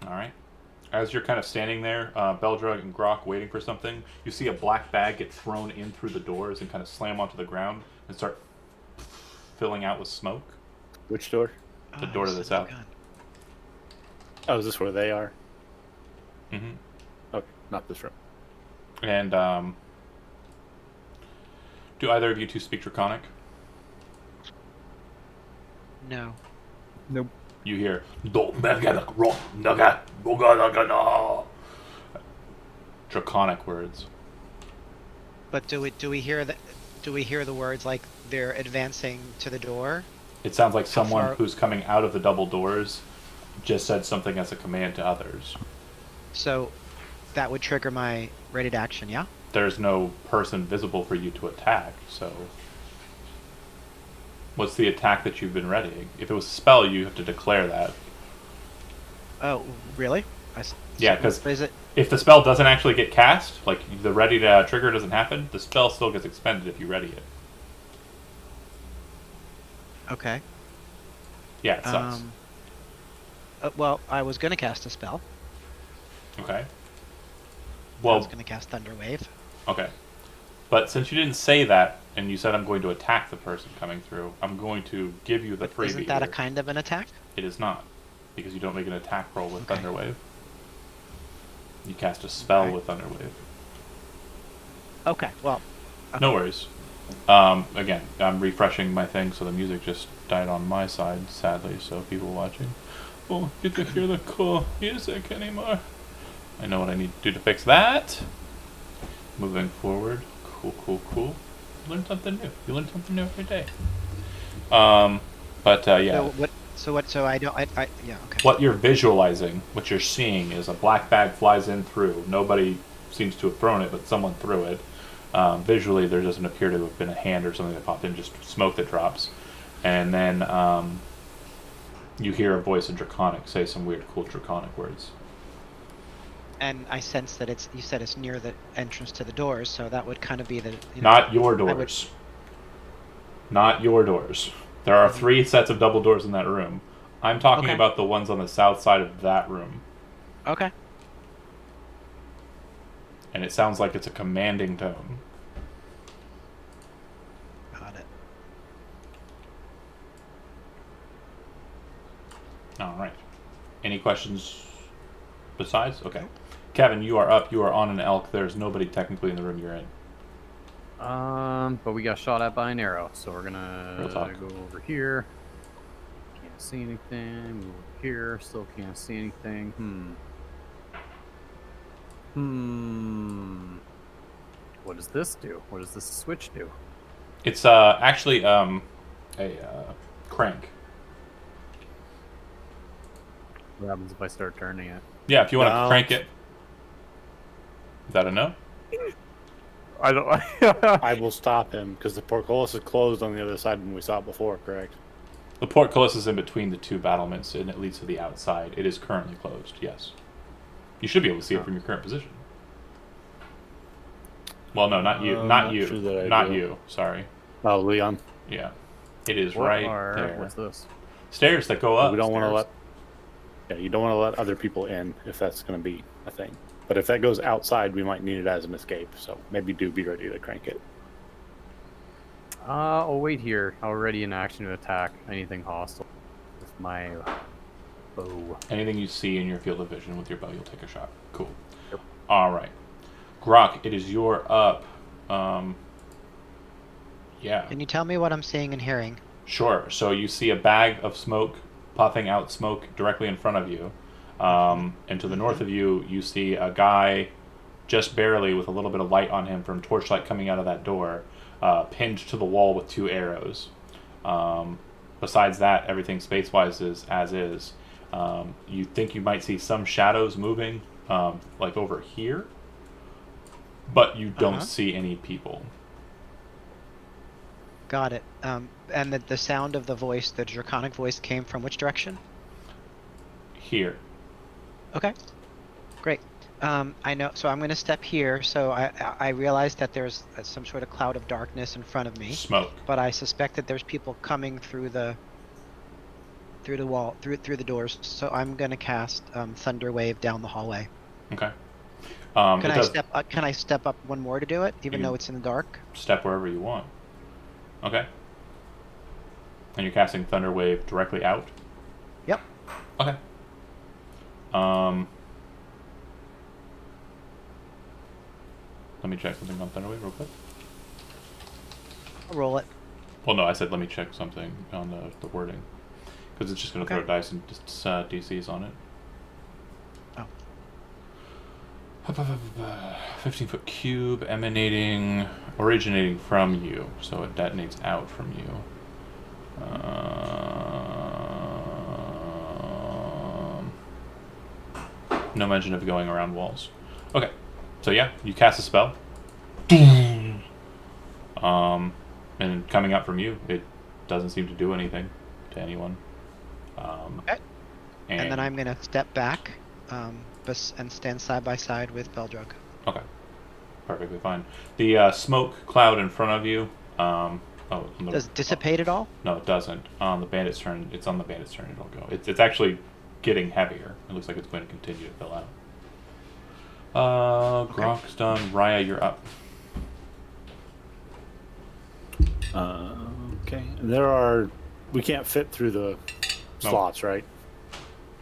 All right. As you're kind of standing there, Beldrug and Grok waiting for something, you see a black bag get thrown in through the doors and kind of slam onto the ground and start filling out with smoke. Which door? The door to the south. Oh, is this where they are? Mm-hmm. Okay, not this room. And do either of you two speak Draconic? No. Nope. You hear Draconic words. But do we hear the words like they're advancing to the door? It sounds like someone far- who's coming out of the double doors just said something as a command to others. So that would trigger my rated action, yeah? There's no person visible for you to attack, so what's the attack that you've been readying? If it was a spell, you have to declare that. Oh, really? Yeah, because is it? if the spell doesn't actually get cast, like the ready to trigger doesn't happen, the spell still gets expended if you ready it. Okay. Yeah, it sucks. Well, I was gonna cast a spell. Okay. I Well, was gonna cast Thunder Wave. okay. But since you didn't say that, and you said I'm going to attack the person coming through, I'm going to give you the But freebie. isn't that a here. kind of an attack? It is not, because you don't make an attack roll with Okay. Thunderwave. You cast a spell Okay. with Thunderwave. Okay. Well. No worries. Again, I'm refreshing my thing, so the music just died on my side, sadly, so people watching won't get to hear the cool music anymore. I know what I need to do to fix that. Moving forward. Cool. You learn something new. You learn something new every day. Yeah. So I don't. Yeah. Okay. What you're visualizing, what you're seeing, is a black bag flies in through. Nobody seems to have thrown it, but someone threw it. Visually, there doesn't appear to have been a hand or something that popped in, just smoke that drops. And then you hear a voice in Draconic say some weird, cool Draconic words. And I sense that you said it's near the entrance to the doors, so that would kind of be the. Not your doors. Not your doors. There are 3 sets of double doors in that room. I'm talking Okay. about the ones on the south side of that room. Okay. And it sounds like it's a commanding tone. Got it. Alright. Any questions besides? Okay. Kevin, you are up. You are on an elk. There's nobody technically in the room you're in. But we got shot at by an arrow, so we're Real gonna talk. go over here. Can't see anything. Move over here. Still can't see anything. What does this do? What does this switch do? It's actually a crank. What happens if I start turning it? Yeah, if you want to No. crank it. Is that a no? I don't. I will stop him because the portcullis is closed on the other side when we saw it before, correct? The portcullis is in between the 2 battlements and it leads to the outside. It is currently closed, yes. You should be able to see it from your current position. Well, no, not you. Not not you. sure that I Not do. you. Sorry. Oh, Leon. Yeah. It is What right are- there. What's this? Stairs that go up. we don't want to stairs. let. Yeah, you don't want to let other people in if that's going to be a thing. But if that goes outside, we might need it as an escape. So maybe do be ready to crank it. I'll wait here. Already in action to attack anything hostile with my bow. Anything you see in your field of vision with your bow, you'll take a shot. Cool. Yep. All right. Grok, it is your up. Yeah. Can you tell me what I'm seeing and hearing? Sure. So you see a bag of smoke puffing out smoke directly in front of you. And to the north of you, you see a guy just barely with a little bit of light on him from torchlight coming out of that door, pinned to the wall with 2 arrows. Besides that, everything space-wise is as is. You think you might see some shadows moving, like over here, but you don't see any people. Got it. And the sound of the voice, the draconic voice, came from which direction? Here. Okay. Great. I know. So I'm going to step here. So I realize that there's some sort of cloud of darkness in front of me. Smoke. But I suspect that there's people coming through the wall, through the doors. So I'm going to cast Thunder Wave down the hallway. Okay. Can I step up one more to do it, even You- though it's in the dark? Step wherever you want. Okay. And you're casting Thunder Wave directly out? Yep. Okay. Let me check something on Thunder Wave real quick. I'll roll it. Well, no, I said let me check something on the wording. Because it's just going to Okay. throw dice and just DCs on it. Oh. 15-foot cube originating from you. So it detonates out from you. No mention of going around walls. Okay. So yeah, you cast a spell. And coming out from you, it doesn't seem to do anything to anyone. Okay. And then I'm gonna step back, and stand side by side with Beldrug. Okay. Perfectly fine. The smoke cloud in front of you. Does it dissipate at all? No, it doesn't. On the bandit's turn, it's on the bandit's turn. It'll go. It's actually getting heavier. It looks like it's going to continue to fill out. Grok's done. Raya, you're up. Okay. We can't fit through the slots, right? I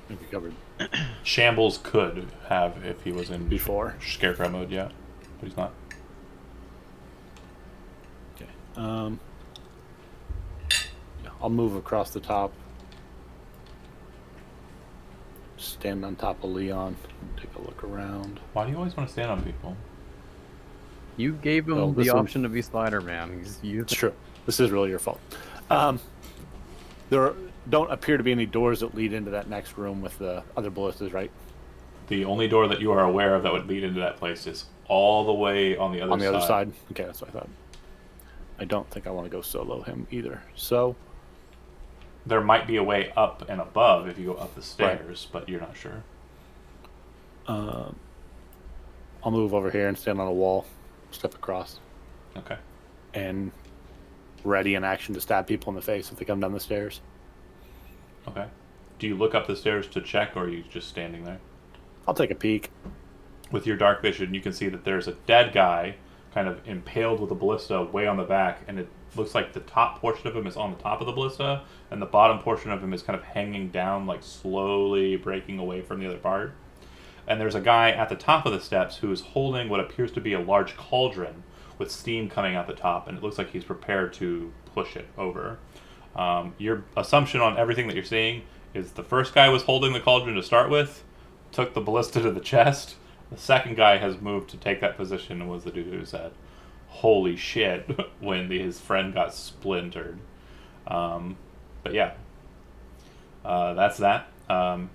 think we covered Shambles could have if he was in before. scarecrow mode, yeah, but he's not. Okay. Yeah, I'll move across the top. Stand on top of Leon. Take a look around. Why do you always want to stand on people? You gave him Well, the this one- option to be Spider-Man. He's used It's true. This is really your fault. There don't appear to be any doors that lead into that next room with the other ballistas, right? The only door that you are aware of that would lead into that place is all the way on the other side. On the other side? Okay, that's what I thought. I don't think I want to go solo him either. So, There might be a way up and above if you go up the stairs, but you're not sure. I'll move over here and stand on a wall, step across, Okay. and ready in action to stab people in the face if they come down the stairs. Okay. Do you look up the stairs to check, or are you just standing there? I'll take a peek. With your dark vision, you can see that there's a dead guy kind of impaled with a ballista way on the back, and it looks like the top portion of him is on the top of the ballista, and the bottom portion of him is kind of hanging down, like slowly breaking away from the other part. And there's a guy at the top of the steps who is holding what appears to be a large cauldron with steam coming out the top, and it looks like he's prepared to push it over. Your assumption on everything that you're seeing is the first guy was holding the cauldron to start with, took the ballista to the chest. The second guy has moved to take that position and was the dude who said, "Holy shit," when his friend got splintered. But yeah, that's that.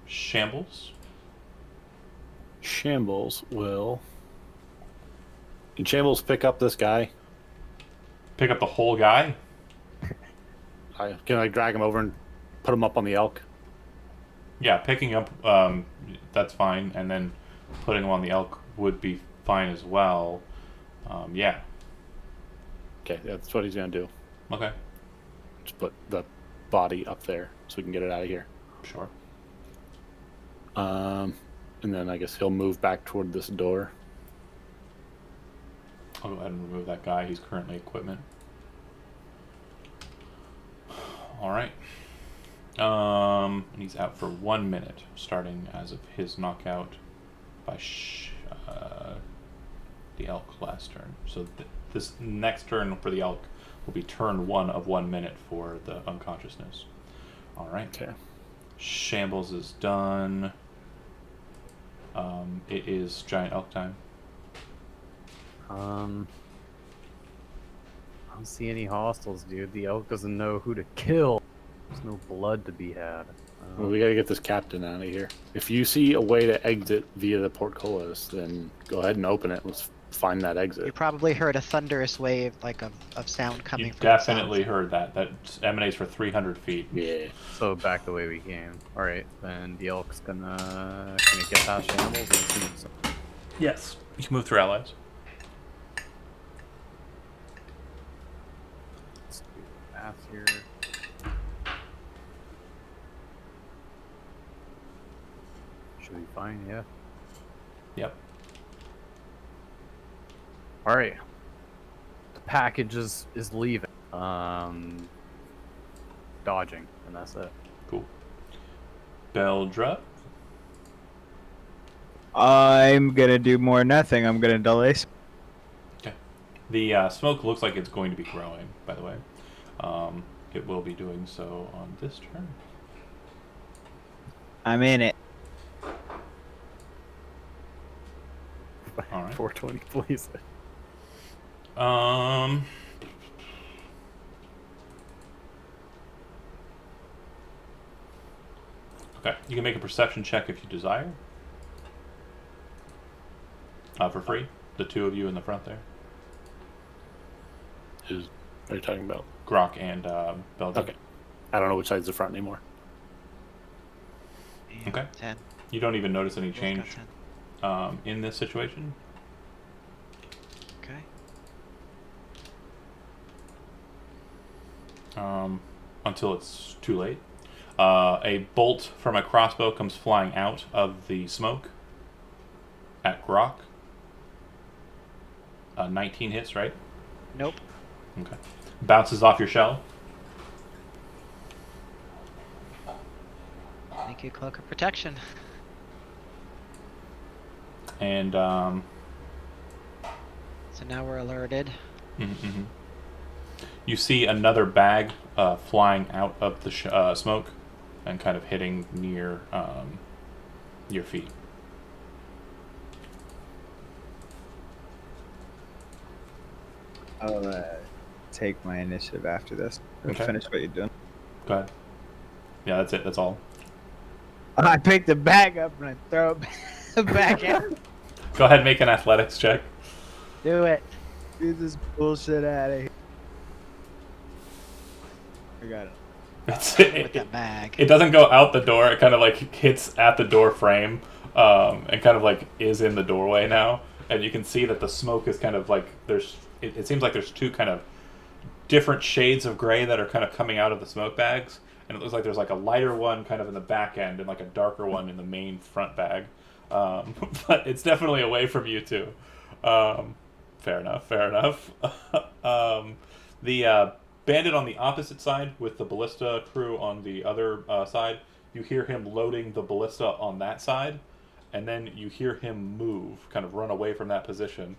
Shambles. Shambles will. Can Shambles pick up this guy? Pick up the whole guy. Can I drag him over and put him up on the elk? Yeah, picking up, that's fine, and then putting him on the elk would be fine as well. Yeah. Okay, that's what he's gonna do. Okay. Just put the body up there so we can get it out of here. Sure. And then I guess he'll move back toward this door. I'll go ahead and remove that guy. He's currently equipment. All right. And he's out for 1 minute, starting as of his knockout by the elk last turn. So this next turn for the elk will be turn 1 of 1 minute for the unconsciousness. All right. Okay. Shambles is done. It is giant elk time. I don't see any hostiles, dude. The elk doesn't know who to kill. There's no blood to be had. Well, we gotta get this captain out of here. If you see a way to exit via the portcullis, then go ahead and open it. Let's find that You exit. probably heard a thunderous wave, like of sound coming You from definitely the sounds. heard that. That emanates for 300 feet. Yeah. So back the way we came. Alright, then the elk's gonna get past shambles and see some. Yes. You can move through allies. Let's do the math here. Should be fine, yeah. Yep. Alright. The package is leaving. Dodging, and that's it. Cool. Beldra. I'm gonna do more nothing. I'm gonna delay. Okay. The smoke looks like it's going to be growing, by the way. It will be doing so on this turn. I'm in it. All right. 420, please. Okay, you can make a perception check if you desire. For free. The two of you in the front there. What are you talking about? Grok and Beldra. Okay. I don't know which side's the front anymore. Yeah, Okay. 10. You don't even notice any Both got change 10. in this situation. Okay. Until it's too late. A bolt from a crossbow comes flying out of the smoke at Grok. 19 hits, right? Nope. Okay. Bounces off your shell. Thank you, Cloak of Protection. And So now we're alerted. you see another bag flying out of the smoke and kind of hitting near your feet. I'll take my initiative after this. Okay. Finish what you're doing. Go ahead. Yeah, that's it. That's all. I pick the bag up and I throw it back out. Go ahead and make an athletics check. Do it. Get this bullshit out of here. I got it. With that bag. It doesn't go out the door. It kind of like hits at the door frame and kind of like is in the doorway now. And you can see that the smoke is kind of like it seems like there's two kind of different shades of gray that are kind of coming out of the smoke bags. And it looks like there's like a lighter one kind of in the back end and like a darker one in the main front bag. But it's definitely away from you two. Fair enough. The bandit on the opposite side with the ballista crew on the other side, you hear him loading the ballista on that side, and then you hear him move, kind of run away from that position.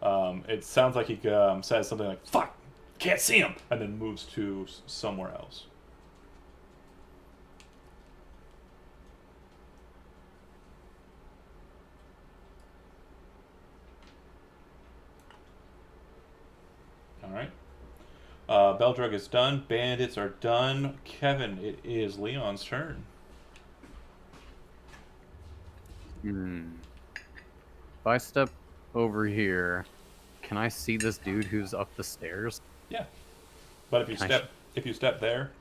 It sounds like he says something like, "Fuck, can't see him," and then moves to somewhere else. All right. Beldrug is done. Bandits are done. Kevin, it is Leon's turn. If I step over here, can I see this dude who's up the stairs? Yeah. But if you Can I if you step there,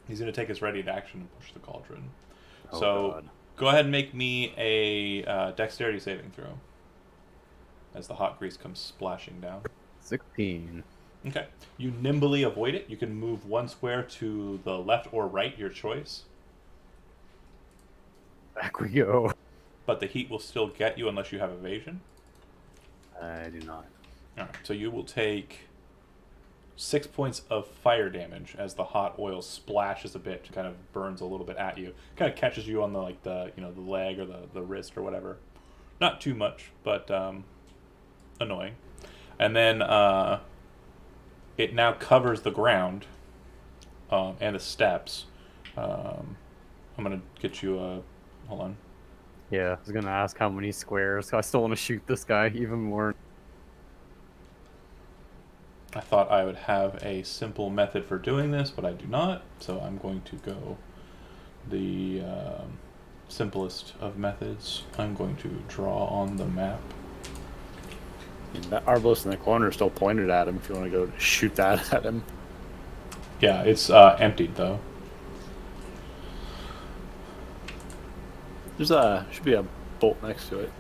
he's going to take his ready to action and push the cauldron. Oh, So God. go ahead and make me a dexterity saving throw as the hot grease comes splashing down. 16. Okay. You nimbly avoid it. You can move one square to the left or right, your choice. Back we go. But the heat will still get you unless you have evasion. I do not. All right. So you will take 6 points of fire damage as the hot oil splashes a bit, kind of burns a little bit at you, kind of catches you on the the leg or the wrist or whatever. Not too much, but annoying. And then it now covers the ground and the steps. I'm gonna get you a hold on. Yeah, I was gonna ask how many squares. I still want to shoot this guy even more. I thought I would have a simple method for doing this, but I do not. So I'm going to go the simplest of methods. I'm going to draw on the map. And that arbalist in the corner is still pointed at him if you want to go shoot that at him. Yeah, it's emptied though. There's should be a bolt next to it.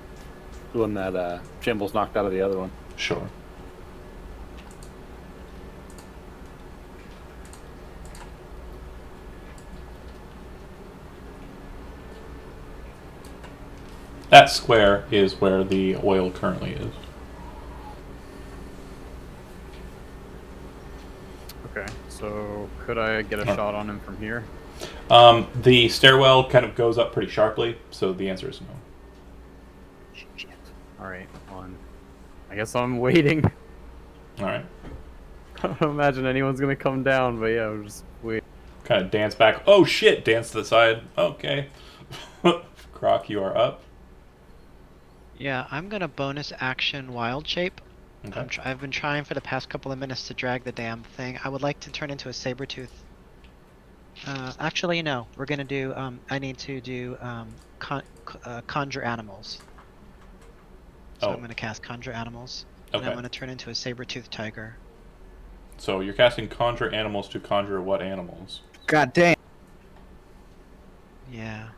The one that Jamble's knocked out of the other one. Sure. That square is where the oil currently is. Okay, so could I get a shot on him from here? The stairwell kind of goes up pretty sharply, so the answer is no. Shit. Alright, I guess I'm waiting. Alright. I don't imagine anyone's gonna come down, but yeah, I'll just wait. Kind of dance back. Oh shit! Dance to the side. Okay. Croc, you are up. Yeah, I'm gonna bonus action wild shape. Okay. I've been trying for the past couple of minutes to drag the damn thing. I would like to turn into a saber tooth. Actually, no. We're gonna do. I need to do conjure animals. So I'm gonna cast conjure animals, and Okay. I'm gonna turn into a saber tooth tiger. So you're casting conjure animals to conjure what animals? God damn. Yeah.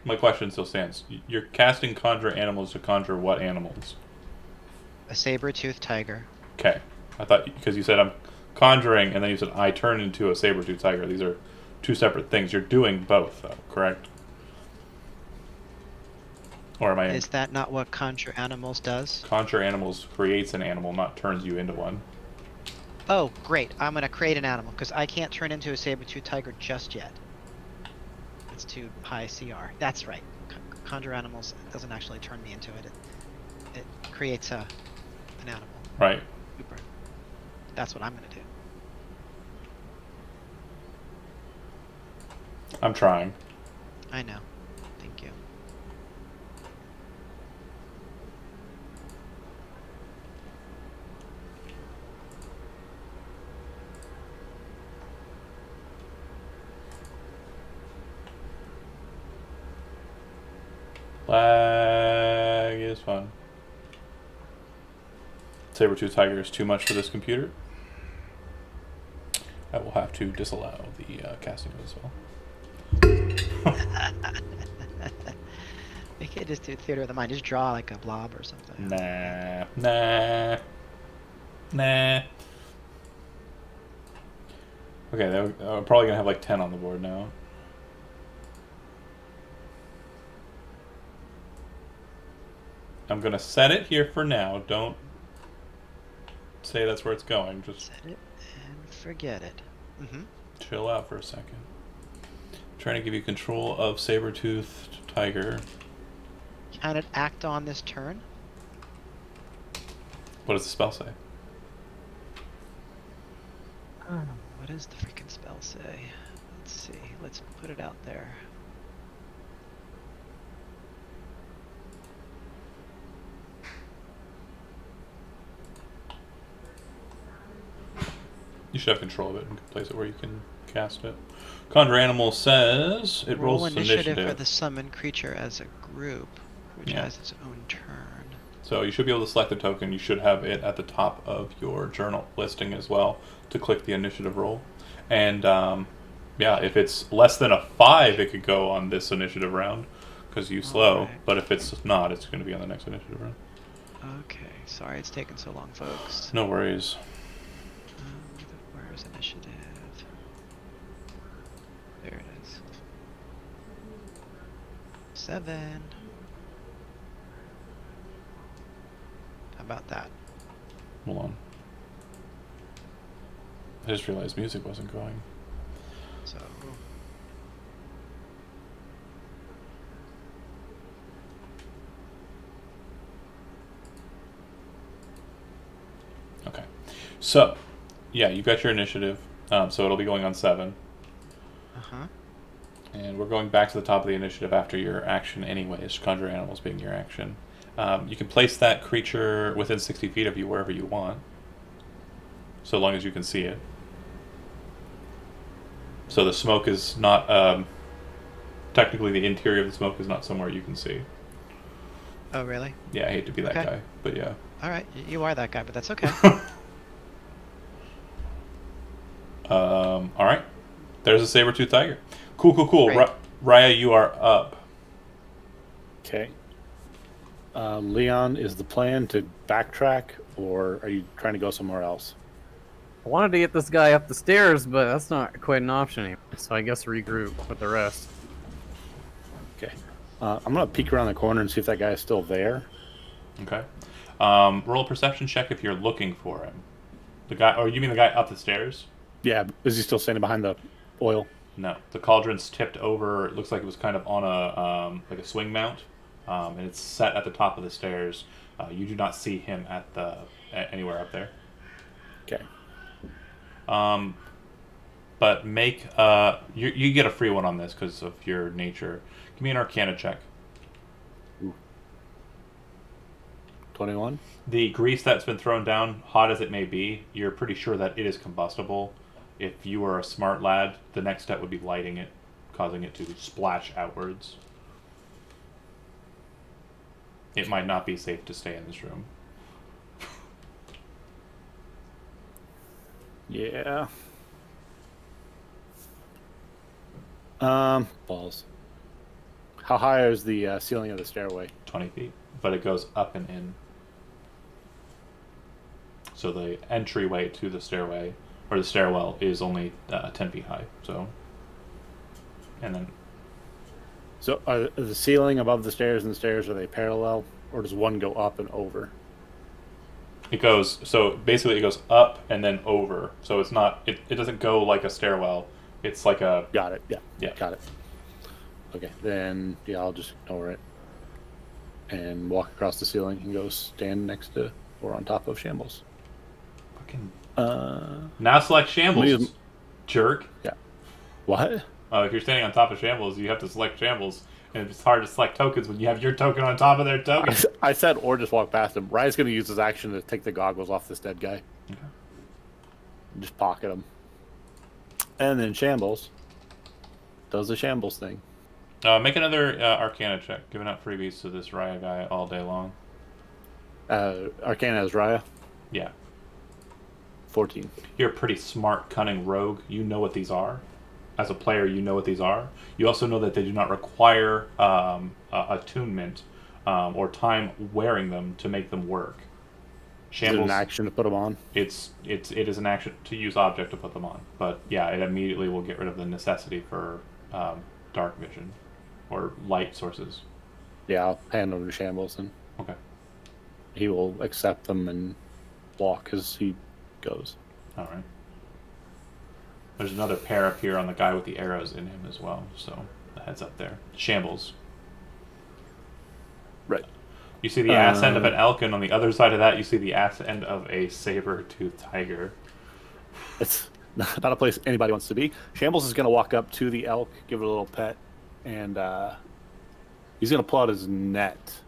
My question still stands. You're casting conjure animals to conjure what animals? A saber tooth tiger. Okay. I thought, because you said I'm conjuring, and then you said I turn into a saber-tooth tiger. These are two separate things. You're doing both, though, correct? Or am I... Is that not what conjure animals does? Conjure animals creates an animal, not turns you into one. Oh, great. I'm gonna create an animal, because I can't turn into a saber tooth tiger just yet. It's too high CR. That's right. Conjure animals doesn't actually turn me into it. It creates an animal. Right. Super. That's what I'm gonna do. I'm trying. I know. Thank you. Lag is fun. Saber-tooth tiger is too much for this computer. I will have to disallow the casting as well. You can't just do theater of the mind. Just draw like a blob or something. Nah. Okay, I'm probably gonna have like 10 on the board now. I'm gonna set it here for now. Don't say that's where it's going. Just Set it and forget it. Mm-hmm. chill out for a second. Trying to give you control of saber-toothed tiger. Can it act on this turn? What does the spell say? What does the freaking spell say? Let's see. Let's put it out there. You should have control of it and place it where you can cast it. Conjure Animal says it Roll rolls initiative for the summoned creature as a group, which Yeah. has its own turn. So you should be able to select the token. You should have it at the top of your journal listing as well to click the initiative roll. And yeah, if it's less than a 5, it could go on this initiative round because you slow. Alright. But if it's not, it's going to be on the next initiative round. Okay, sorry it's taken so long, folks. No worries. Where's initiative? There it is. 7. How about that? Hold on. I just realized music wasn't going. So Okay. So, yeah, you got your initiative. So it'll be going on 7. uh-huh. And we're going back to the top of the initiative after your action anyways, conjure animals being your action. You can place that creature within 60 feet of you wherever you want, so long as you can see it. So the smoke is not, technically the interior of the smoke is not somewhere you can see. Oh, really? Yeah, I hate to be that Okay. guy, but yeah. All right, you are that guy, but that's okay. Alright. There's a saber-tooth tiger. Cool. Great. Raya, you are up. Okay. Leon, is the plan to backtrack, or are you trying to go somewhere else? I wanted to get this guy up the stairs, but that's not quite an option anymore. So I guess regroup with the rest. Okay. I'm going to peek around the corner and see if that guy is still there. Okay. Roll a perception check if you're looking for him. The guy, or you mean the guy up the stairs? Yeah, is he still standing behind the oil? No, the cauldron's tipped over. It looks like it was kind of on a like a swing mount, and it's set at the top of the stairs. You do not see him at anywhere up there. Okay. But make you get a free one on this because of your nature. Give me an Arcana check. 21? The grease that's been thrown down, hot as it may be, you're pretty sure that it is combustible. If you were a smart lad, the next step would be lighting it, causing it to splash outwards. It might not be safe to stay in this room. Yeah. Balls. How high is the ceiling of the stairway? 20 feet, but it goes up and in. So the entryway to the stairway, or the stairwell, is only 10 feet high. So, and then So are the ceiling above the stairs and the stairs, are they parallel, or does one go up and over? it goes, so basically it goes up and then over. So it's not, it doesn't go like a stairwell. It's like a, Got it. Yeah. Yeah. Got it. Okay. Then, yeah, I'll just ignore it and walk across the ceiling and go stand next to or on top of Shambles. fucking, Uh, now select Shambles, Leave- jerk. what? If you're standing on top of Shambles, you have to select Shambles. And it's hard to select tokens when you have your token on top of their token. I said, or just walk past him. Ryan's going to use his action to take the goggles off this dead guy. Okay. Just pocket him. And then Shambles does the Shambles thing. Make another Arcana check, giving out freebies to this Raya guy all day long. Arcana is Raya. Yeah. 14. You're a pretty smart, cunning rogue. You know what these are. As a player, you know what these are. You also know that they do not require attunement or time wearing them to make them work. Is it Shambles, an action to put him on? it is an action to use object to put them on. But yeah, it immediately will get rid of the necessity for dark vision or light sources. Yeah, I'll hand him to Shambles, and Okay. he will accept them and walk as he goes. All right. There's another pair up here on the guy with the arrows in him as well. So the head's up there. Shambles. Right. You see the ass end of an elk, and on the other side of that, you see the ass end of a saber-toothed tiger. It's not a place anybody wants to be. Shambles is going to walk up to the elk, give it a little pet, and he's going to pull out his net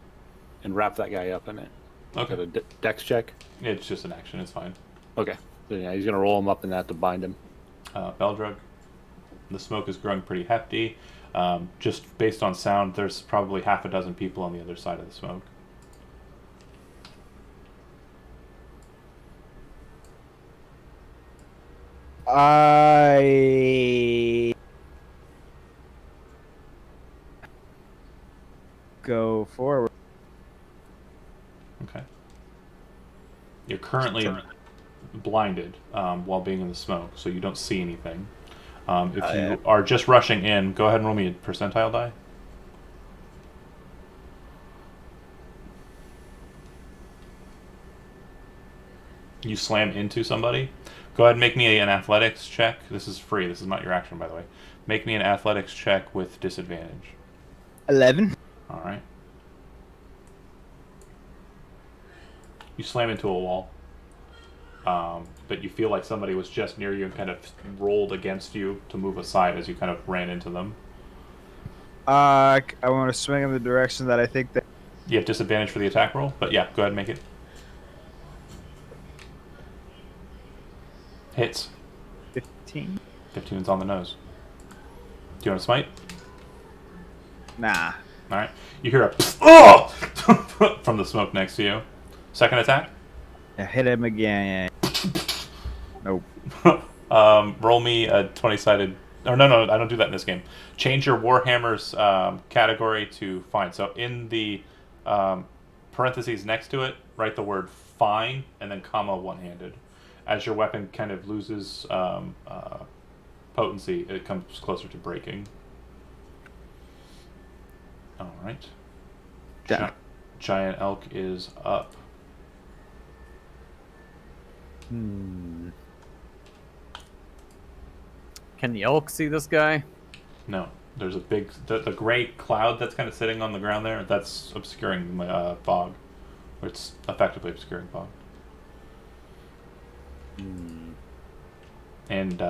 and wrap that guy up in it. Got Okay. a dex check? It's just an action. It's fine. Okay. So yeah, he's going to roll him up in that to bind him. Beldrug. The smoke is growing pretty hefty. Just based on sound, there's probably half a dozen people on the other side of the smoke. I go forward. Okay. You're currently blinded while being in the smoke, so you don't see anything. If you are just rushing in, go ahead and roll me a percentile die. You slam into somebody. Go ahead and make me an athletics check. This is free. This is not your action, by the way. Make me an athletics check with disadvantage. 11. All right. You slam into a wall. But you feel like somebody was just near you and kind of rolled against you to move aside as you kind of ran into them. I want to swing in the direction that I think that. You have disadvantage for the attack roll, but yeah, go ahead and make it. Hits. 15. 15's on the nose. Do you want to smite? Nah. All right. You hear a oh from the smoke next to you. Second attack. Yeah, hit him again. Nope. Roll me a 20-sided. Or no, I don't do that in this game. Change your Warhammer's category to fine. So in the parentheses next to it, write the word fine and then comma one-handed. As your weapon kind of loses potency, it comes closer to breaking. All right. Done. Giant elk is up. Can the elk see this guy? No, there's a big the gray cloud that's kind of sitting on the ground there. That's obscuring fog. Or it's effectively obscuring fog. And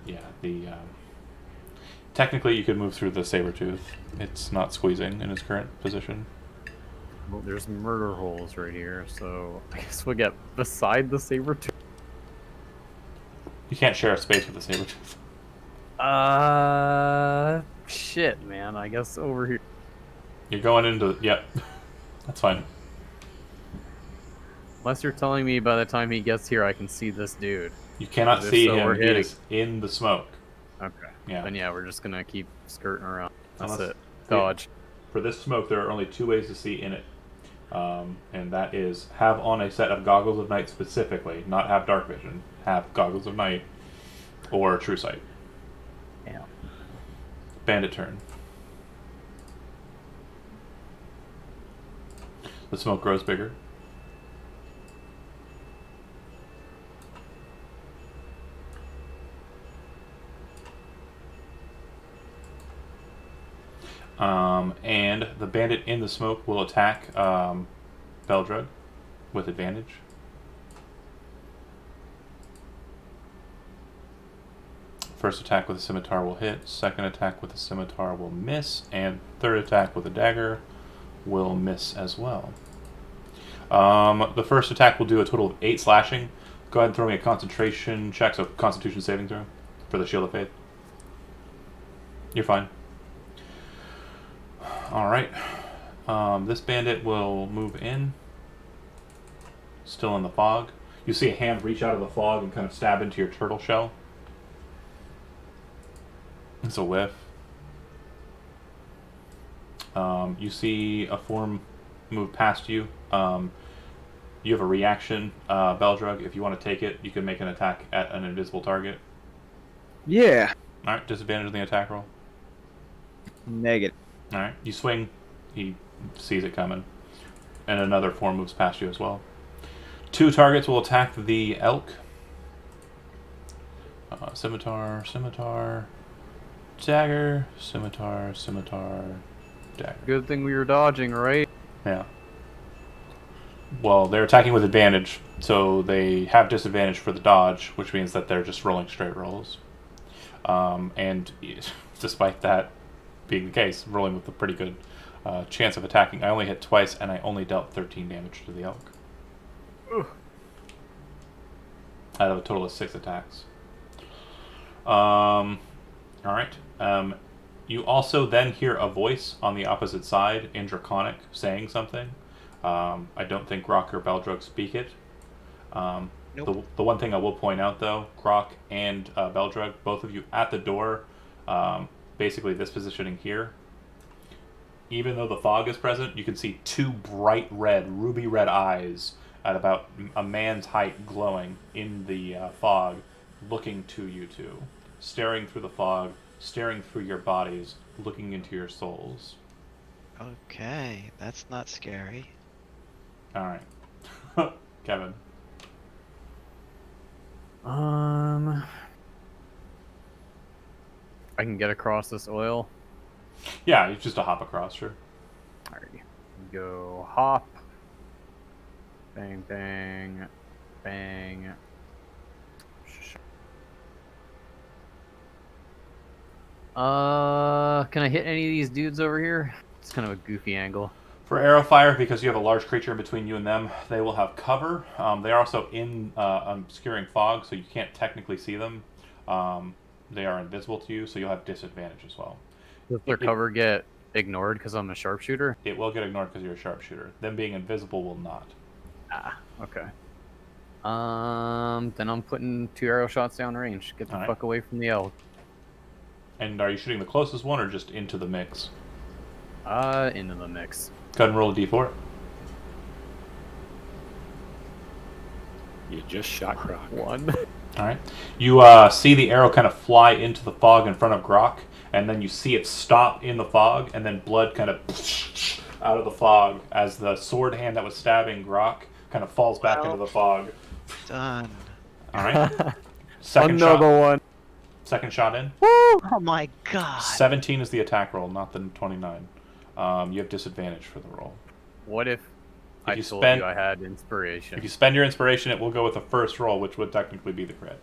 yeah, the technically you could move through the saber tooth. It's not squeezing in its current position. Well, there's murder holes right here, so I guess we'll get beside the saber tooth. You can't share a space with the saber tooth. Shit, man. I guess over here. You're going into yep. That's fine. Unless you're telling me by the time he gets here, I can see this dude. You cannot If see so, him. we're He hitting. is in the smoke. Okay. Yeah. Then yeah, we're just gonna keep skirting around. That's Unless- it. Dodge. For this smoke, there are only two ways to see in it. And that is have on a set of goggles of night specifically, not have dark vision. Have goggles of night or true sight. Yeah. Bandit turn. The smoke grows bigger. And the bandit in the smoke will attack Beldrug with advantage. First attack with a scimitar will hit, second attack with a scimitar will miss, and third attack with a dagger will miss as well. The first attack will do a total of 8 slashing. Go ahead and throw me a concentration check, so Constitution saving throw for the Shield of Faith. You're fine. Alright. This bandit will move in. Still in the fog. You see a hand reach out of the fog and kind of stab into your turtle shell. It's a whiff. You see a form move past you. You have a reaction, Beldrug. If you want to take it, you can make an attack at an invisible target. Yeah. Alright, disadvantage on the attack roll. Negative. Alright, you swing. He sees it coming. And another form moves past you as well. 2 targets will attack the elk. Scimitar, scimitar, dagger, scimitar, scimitar, dagger. Good thing we were dodging, right? Yeah. Well, they're attacking with advantage, so they have disadvantage for the dodge, which means that they're just rolling straight rolls. And despite that being the case, rolling with a pretty good chance of attacking. I only hit twice, and I only dealt 13 damage to the elk. Ugh. Out of a total of 6 attacks. Alright. You also then hear a voice on the opposite side in Draconic saying something. I don't think Grok or Beldrug speak it. Nope. The one thing I will point out, though, Grok and Beldrug, both of you at the door, basically this positioning here, even though the fog is present, you can see 2 bright red, ruby red eyes at about a man's height glowing in the fog, looking to you two, staring through the fog, staring through your bodies, looking into your souls. Okay, that's not scary. Alright. Kevin. I can get across this oil. Yeah, it's just a hop across, sure. Alrighty. Go hop. Bang, bang, bang. Can I hit any of these dudes over here? It's kind of a goofy angle. For arrow fire, because you have a large creature in between you and them, they will have cover. They are also in obscuring fog, so you can't technically see them. They are invisible to you, so you'll have disadvantage as well. Does their cover get ignored because I'm a sharpshooter? It will get ignored because you're a sharpshooter. Them being invisible will not. Ah, okay. Then I'm putting 2 arrow shots down range. Get the Alright. fuck away from the elk. And are you shooting the closest one or just into the mix? Into the mix. Go ahead and roll a d4. You just shot Croc. 1. All right. You see the arrow kind of fly into the fog in front of Grok, and then you see it stop in the fog, and then blood kind of out of the fog as the sword hand that was stabbing Grok kind of falls back into the fog. Done. All right. Second Another shot. one. Second shot in. Oh my god. 17 is the attack roll, not the 29. You have disadvantage for the roll. What if I you told spend- you I had inspiration? If you spend your inspiration, it will go with the first roll, which would technically be the crit.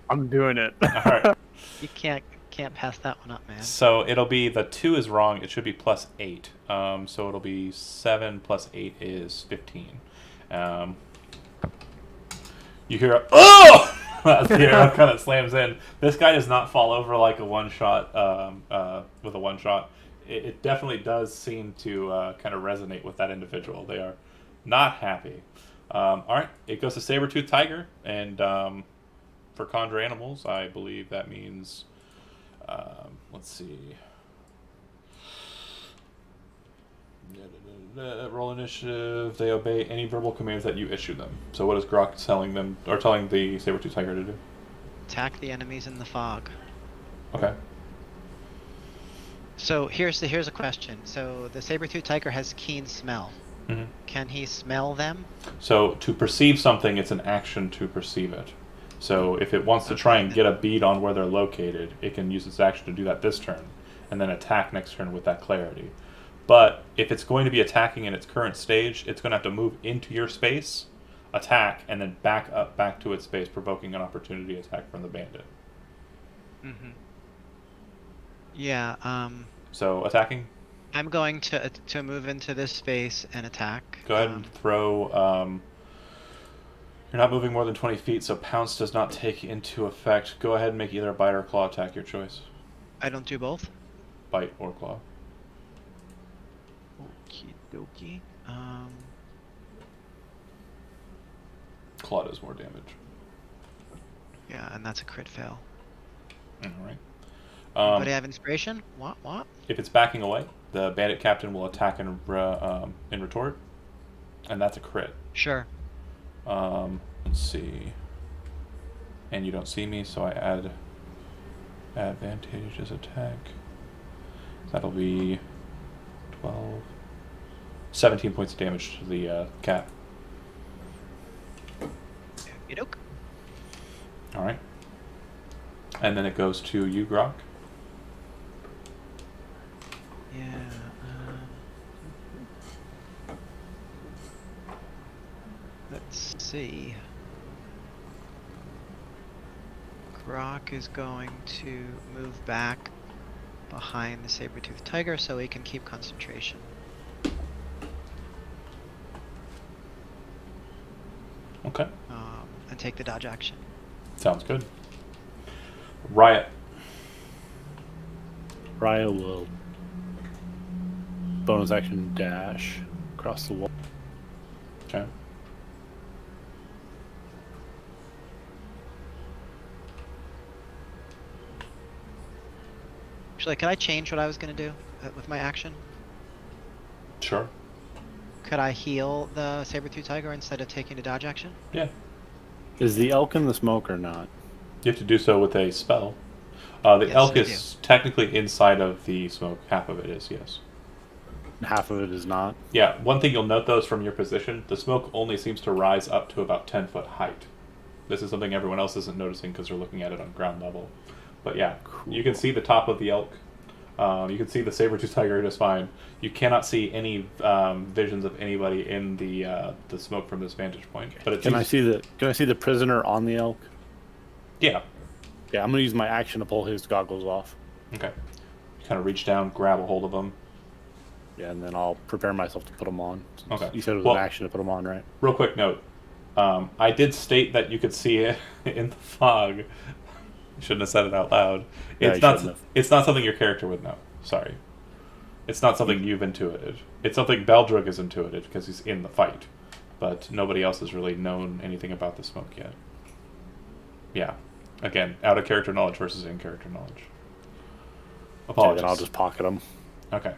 I'm doing it. All right. You can't pass that one up, man. So it'll be the 2 is wrong. It should be plus 8. So it'll be 7 plus 8 is 15. You hear a oh as the arrow kind of slams in. This guy does not fall over like a one shot with a one shot. It definitely does seem to kind of resonate with that individual. They are not happy. All right, it goes to Saber-Tooth Tiger, and for conjure animals, I believe that means. Let's see. Roll initiative. They obey any verbal commands that you issue them. So what is Grok telling them, or telling the Saber-Tooth Tiger to do? Attack the enemies in the fog. Okay. So here's a question. So the saber-tooth tiger has keen smell. Mm-hmm. Can he smell them? So to perceive something, it's an action to perceive it. So if it wants to try and get a bead on where they're located, it can use its action to do that this turn, and then attack next turn with that clarity. But if it's going to be attacking in its current stage, it's going to have to move into your space, attack, and then back up back to its space, provoking an opportunity attack from the bandit. Mm-hmm. Yeah. So attacking. I'm going to move into this space and attack. Go ahead and throw. You're not moving more than 20 feet, so pounce does not take into effect. Go ahead and make either a bite or claw attack, your choice. I don't do both. Bite or claw. Okie dokie. Claw does more damage. Yeah, and that's a crit fail. All right. But I have inspiration. What? If it's backing away, the bandit captain will attack in retort, and that's a crit. Sure. Let's see. And you don't see me, so I add advantageous attack. That'll be 12, 17 points of damage to the cat. You doke. All right. And then it goes to you, Grok. Yeah. Let's see. Grok is going to move back behind the saber-toothed tiger so he can keep concentration. Okay. And take the dodge action. Sounds good. Riot. Raya will bonus action dash across the wall. Okay. Actually, could I change what I was going to do with my action? Sure. Could I heal the saber-tooth tiger instead of taking the dodge action? Yeah. Is the elk in the smoke or not? You have to do so with a spell. The Yes, elk I is technically inside of the smoke. Half of it is, yes. Half of it is not. Yeah, one thing you'll note, though, is from your position, the smoke only seems to rise up to about 10-foot height. This is something everyone else isn't noticing because they're looking at it on ground level. But yeah, you can see the top of the elk. You can see the saber-tooth tiger just fine. You cannot see any visions of anybody in the smoke from this vantage point. But it Can I see the prisoner on the elk? Yeah. Yeah, I'm gonna use my action to pull his goggles off. Okay. You kind of reach down, grab a hold of him. Yeah, and then I'll prepare myself to put them on. Okay. You said it was Well, an action to put them on, right? Real quick note. I did state that you could see it in the fog. Shouldn't have said it out loud. Yeah, It's you not. shouldn't have. It's not something your character would know. Sorry. It's not something you've intuited. It's something Beldrug has intuited because he's in the fight, but nobody else has really known anything about the smoke yet. Yeah. Again, out of character knowledge versus in character knowledge. Okay, Apologies. then I'll just pocket them. Okay.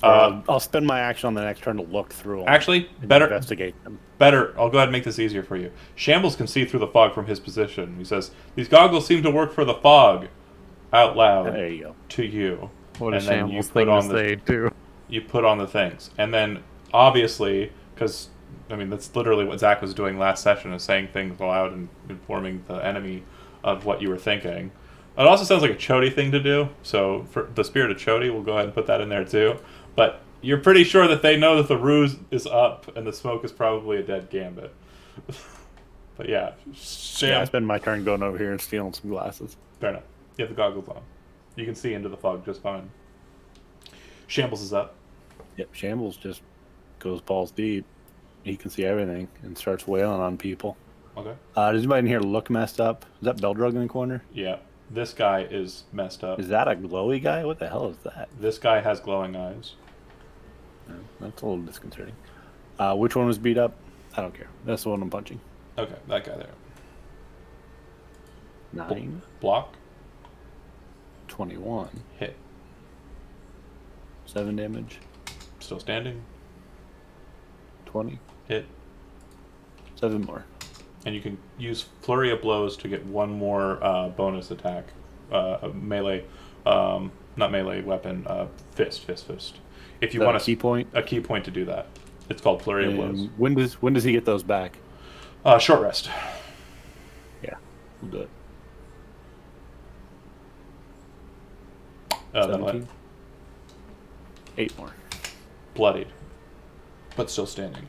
I'll spend my action on the next turn to look through them. Actually, and better. investigate them. Better. I'll go ahead and make this easier for you. Shambles can see through the fog from his position. He says, "These goggles seem to work for the fog." Out loud There you go. to you. What a And then you shambles put thing to on the- say, too. You put on the things, and then obviously, because I mean that's literally what Zach was doing last session, is saying things aloud and informing the enemy of what you were thinking. It also sounds like a Chody thing to do, so for the spirit of Chody, we'll go ahead and put that in there too. But you're pretty sure that they know that the ruse is up and the smoke is probably a dead gambit. But yeah, Yeah, I spend my turn going over here and stealing some glasses. fair enough. You have the goggles on. You can see into the fog just fine. Shambles is up. Yep, Shambles just goes balls deep. He can see everything and starts wailing on people. Okay. Does anybody in here look messed up? Is that Beldrug in the corner? Yeah. This guy is messed up. Is that a glowy guy? What the hell is that? This guy has glowing eyes. No, that's a little disconcerting. Which one was beat up? I don't care. That's the one I'm punching. Okay, that guy there. 9, Block. 21, Hit. 7 damage, Still standing. 20, Hit. 7 more. And you can use Flurry of Blows to get one more bonus attack. Melee. Not melee weapon. Fist. If you want key point. a key point to do that. It's called Flurry of Blows. And when does he get those back? Short rest. Yeah, we'll do it. That'll hit. 17. 8 more. Bloodied. But still standing.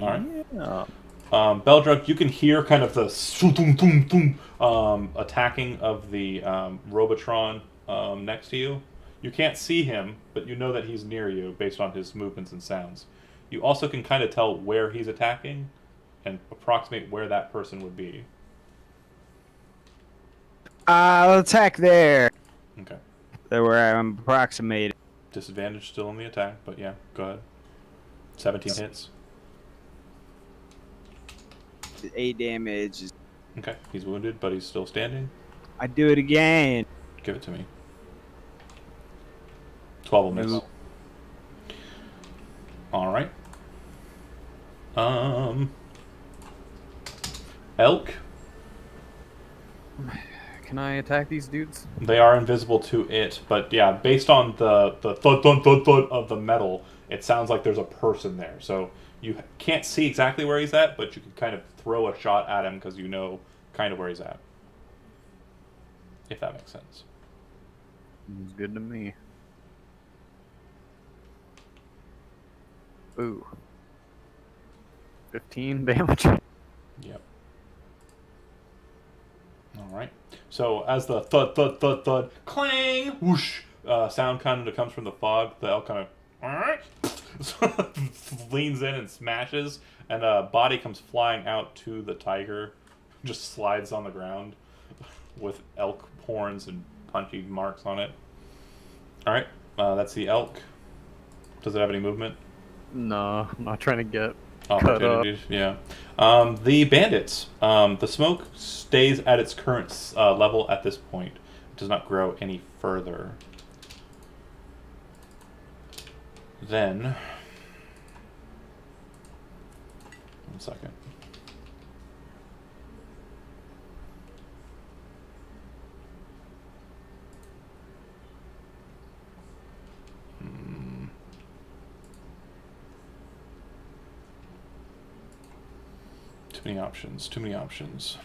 All right. Yeah. Beldrug, you can hear kind of the attacking of the Robotron next to you. You can't see him, but you know that he's near you based on his movements and sounds. You also can kind of tell where he's attacking and approximate where that person would be. I'll attack there. Okay. There where I'm approximating. Disadvantage still in the attack, but yeah, go ahead. 17 hits. 8 damage. Okay, he's wounded, but he's still standing. I do it again. Give it to me. 12 will miss. Nope. Alright. Elk. Can I attack these dudes? They are invisible to it, but yeah, based on the thud of the metal, it sounds like there's a person there. So you can't see exactly where he's at, but you can kind of throw a shot at him because you know kind of where he's at. If that makes sense. It's good to me. Ooh. 15 damage. Yep. Alright. So as the thud, clang, whoosh, sound kind of comes from the fog, the elk kind of leans in and smashes, and a body comes flying out to the tiger, just slides on the ground with elk horns and punchy marks on it. Alright, that's the elk. Does it have any movement? No, I'm not trying to get Opportunities, yeah. The bandits. The smoke stays at its current level at this point. It does not grow any further. Then, 1 second. Too many options. Too many options.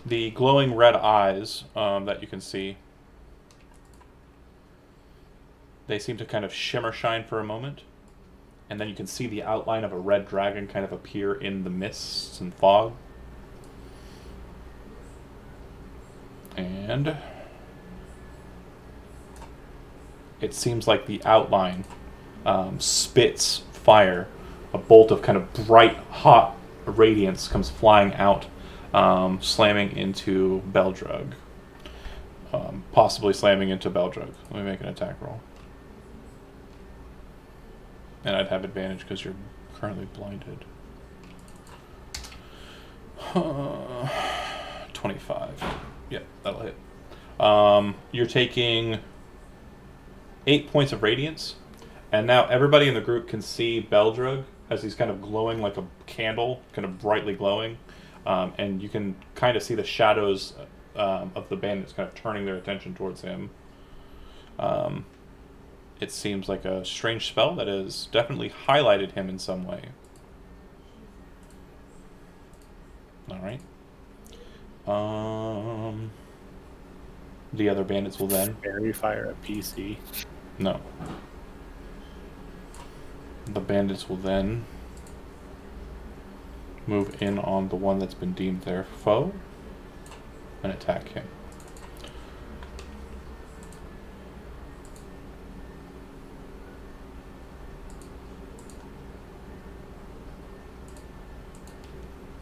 The glowing red eyes that you can see, they seem to kind of shimmer shine for a moment, and then you can see the outline of a red dragon kind of appear in the mists and fog. And it seems like the outline spits fire. A bolt of kind of bright, hot radiance comes flying out, slamming into Beldrug. Possibly slamming into Beldrug. Let me make an attack roll. And I'd have advantage because you're currently blinded. 25. Yep, that'll hit. You're taking 8 points of radiance, and now everybody in the group can see Beldrug as he's kind of glowing like a candle, kind of brightly glowing, and you can kind of see the shadows of the bandits kind of turning their attention towards him. It seems like a strange spell that has definitely highlighted him in some way. Alright. The other bandits will then... Fairy fire at PC. No. The bandits will then move in on the one that's been deemed their foe and attack him.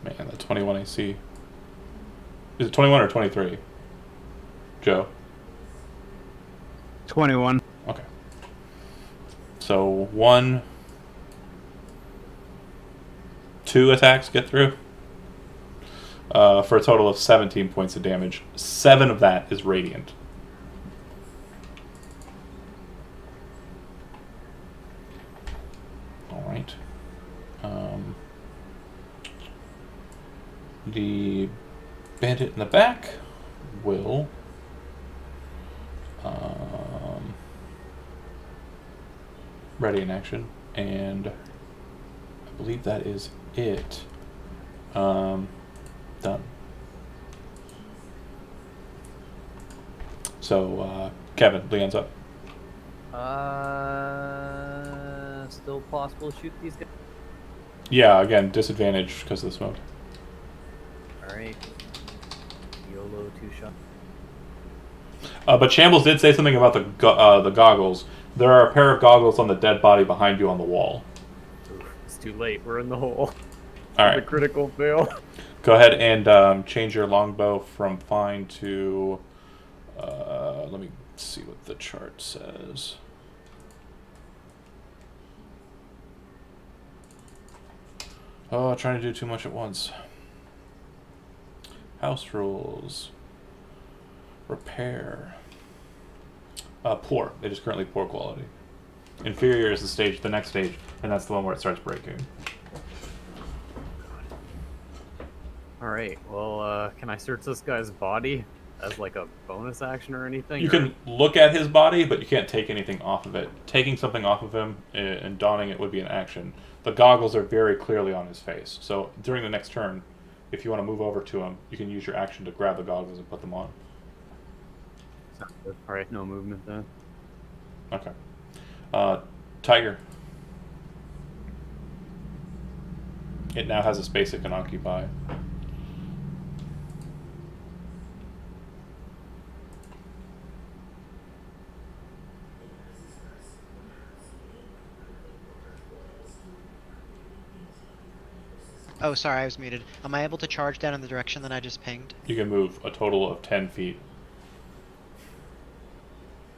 Man, that 21 AC. Is it 21 or 23? Joe? 21. Okay. So 2 attacks get through for a total of 17 points of damage. 7 of that is radiant. All right. The bandit in the back will ready in action, and I believe that is it. Done. So, Kevin, Leon's up. Still possible to shoot these guys? Yeah, again, disadvantage because of the smoke. Alright. YOLO 2-shot. But Shambles did say something about the goggles. There are a pair of goggles on the dead body behind you on the wall. It's too late. We're in the hole. All right. The critical fail. Go ahead and change your longbow from fine to... let me see what the chart says. Oh, trying to do too much at once. House rules. Repair. Poor. It is currently poor quality. Inferior is the next stage, and that's the one where it starts breaking. Alright, well, can I search this guy's body as like a bonus action or anything? You can look at his body, but you can't take anything off of it. Taking something off of him and donning it would be an action. The goggles are very clearly on his face, so during the next turn, if you want to move over to him, you can use your action to grab the goggles and put them on. Alright, no movement then. Okay. Tiger. It now has a space it can occupy. Oh, sorry, I was muted. Am I able to charge down in the direction that I just pinged? You can move a total of 10 feet.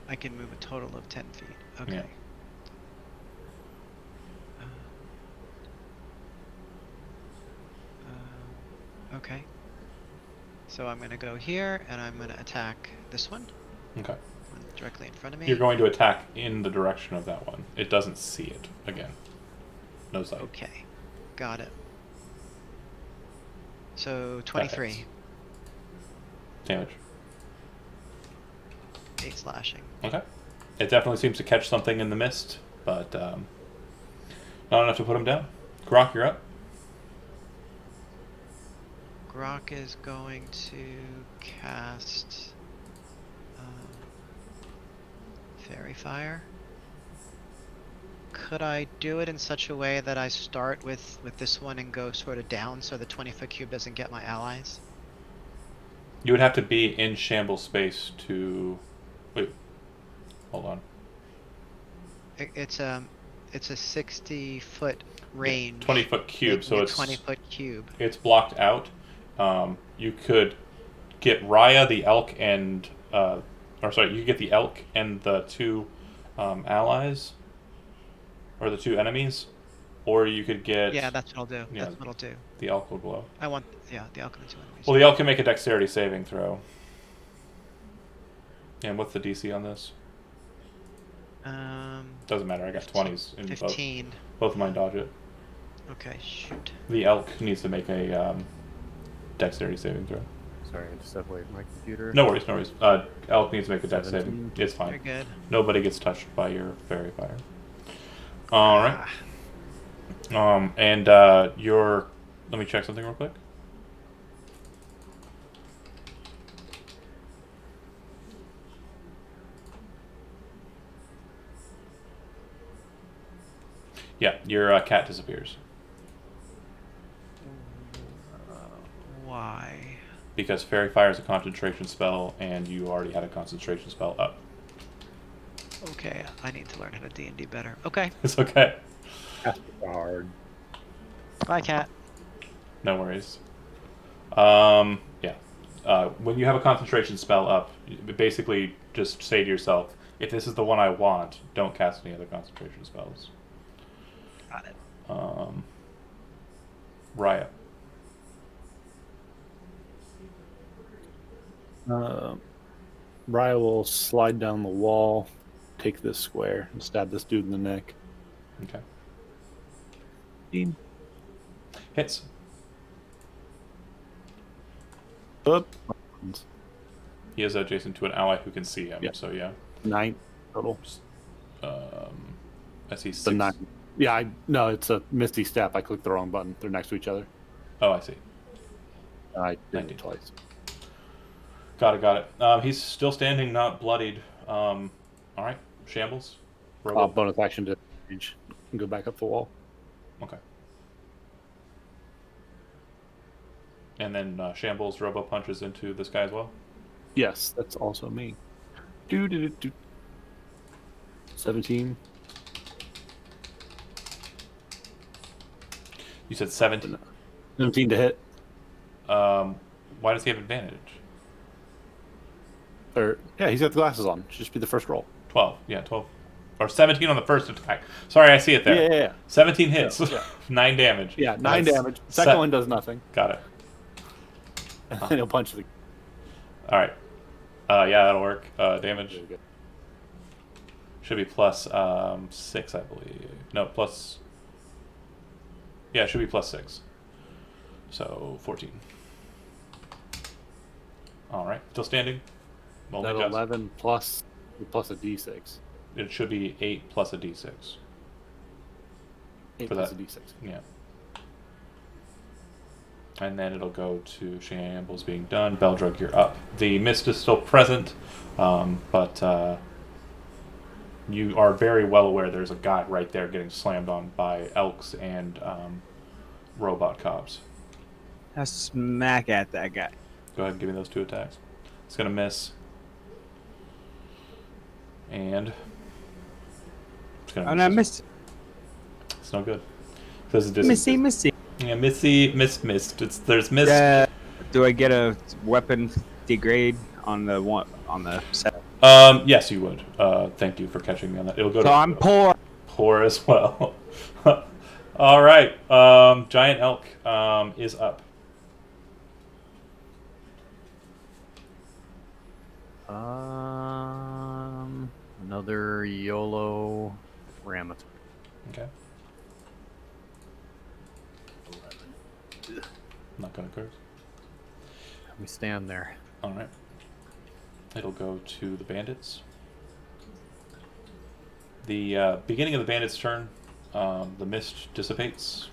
I can move a total of 10 feet. Okay. Yeah. Okay. So I'm going to go here, and I'm going to attack this one. Okay. Directly in front of me. You're going to attack in the direction of that one. It doesn't see it again. No sight. Okay. Got it. So 23. Damage. 8 slashing. Okay. It definitely seems to catch something in the mist, but not enough to put him down. Grok, you're up. Grok is going to cast Fairy Fire. Could I do it in such a way that I start with this one and go sort of down so the 20-foot cube doesn't get my allies? You would have to be in shambles space to... Wait. Hold on. It's a 60-foot range. 20-foot cube, so it's 20-foot cube. It's blocked out. You could get Raya, the elk, and you could get the elk and the 2 allies, or the 2 enemies, or you could get. Yeah, that's what I'll do. Yeah, That's what I'll do. the elk will blow. I want the elk and the 2 enemies. Well, the elk can make a dexterity saving throw. And what's the DC on this? Doesn't matter. I got 20s in 15. both of mine dodge it. Okay, shoot. The elk needs to make a dexterity saving throw. Sorry, I just stepped away from my computer. No worries, no worries. Elk needs to make a dex saving. 17. It's fine. You're good. Nobody gets touched by your fairy fire. All right. And your... Let me check something real quick. Yeah, your cat disappears. Why? Because Fairy Fire is a concentration spell, and you already had a concentration spell up. Okay, I need to learn how to D&D better. Okay, It's okay. That's hard. bye, cat. No worries. Yeah. When you have a concentration spell up, you basically just say to yourself, if this is the one I want, don't cast any other concentration spells. Got it. Raya. Raya will slide down the wall, take this square, and stab this dude in the neck. Okay. Team. Hits. Up. He is adjacent to an ally who can see him, Yep. so yeah. 9 total. I see The 6. 9. Yeah, no, it's a Misty Step. I clicked the wrong button. They're next to each other. Oh, I see. I did 19. it twice. Got it. He's still standing, not bloodied. All right. Shambles. Robo. Bonus action to change and go back up the wall. Okay. And then Shambles Robo punches into this guy as well. Yes, that's also me. Do. 17. You said 17. 17 to hit. Why does he have advantage? Or yeah, he's got the glasses on. Should just be the first roll. 12. Yeah, 12. Or 17 on the first attack. Sorry, I see it there. Yeah. 17 hits. Yeah. 9 damage. Yeah, 9 That's damage. Second one does nothing. Got it. And then he'll punch the. All right. Yeah, that'll work. Damage Really good. should be plus 6, I believe. No, plus... Yeah, it should be plus 6. So, 14. All right. Still standing. Only That just. 11 plus a d6. It should be 8 plus a d6. 8 For plus that. a d6. Yeah. And then it'll go to Shambles being done. Beldrug, you're up. The mist is still present, but you are very well aware there's a guy right there getting slammed on by elks and robot cops. I smack at that guy. Go ahead and give me those 2 attacks. It's going to miss. And... It's gonna Oh, no, I missed. It's no good. There's a distance. Missy. Yeah, missed. There's mist. Do I get a weapon degrade on the one on the set? Yes, you would. Thank you for catching me on that. It'll go So to I'm poor. poor as well. All right. Giant elk is up. Another YOLO Rammet. Okay. Not gonna curse. We stand there. All right. It'll go to the bandits. The beginning of the bandits' turn, the mist dissipates.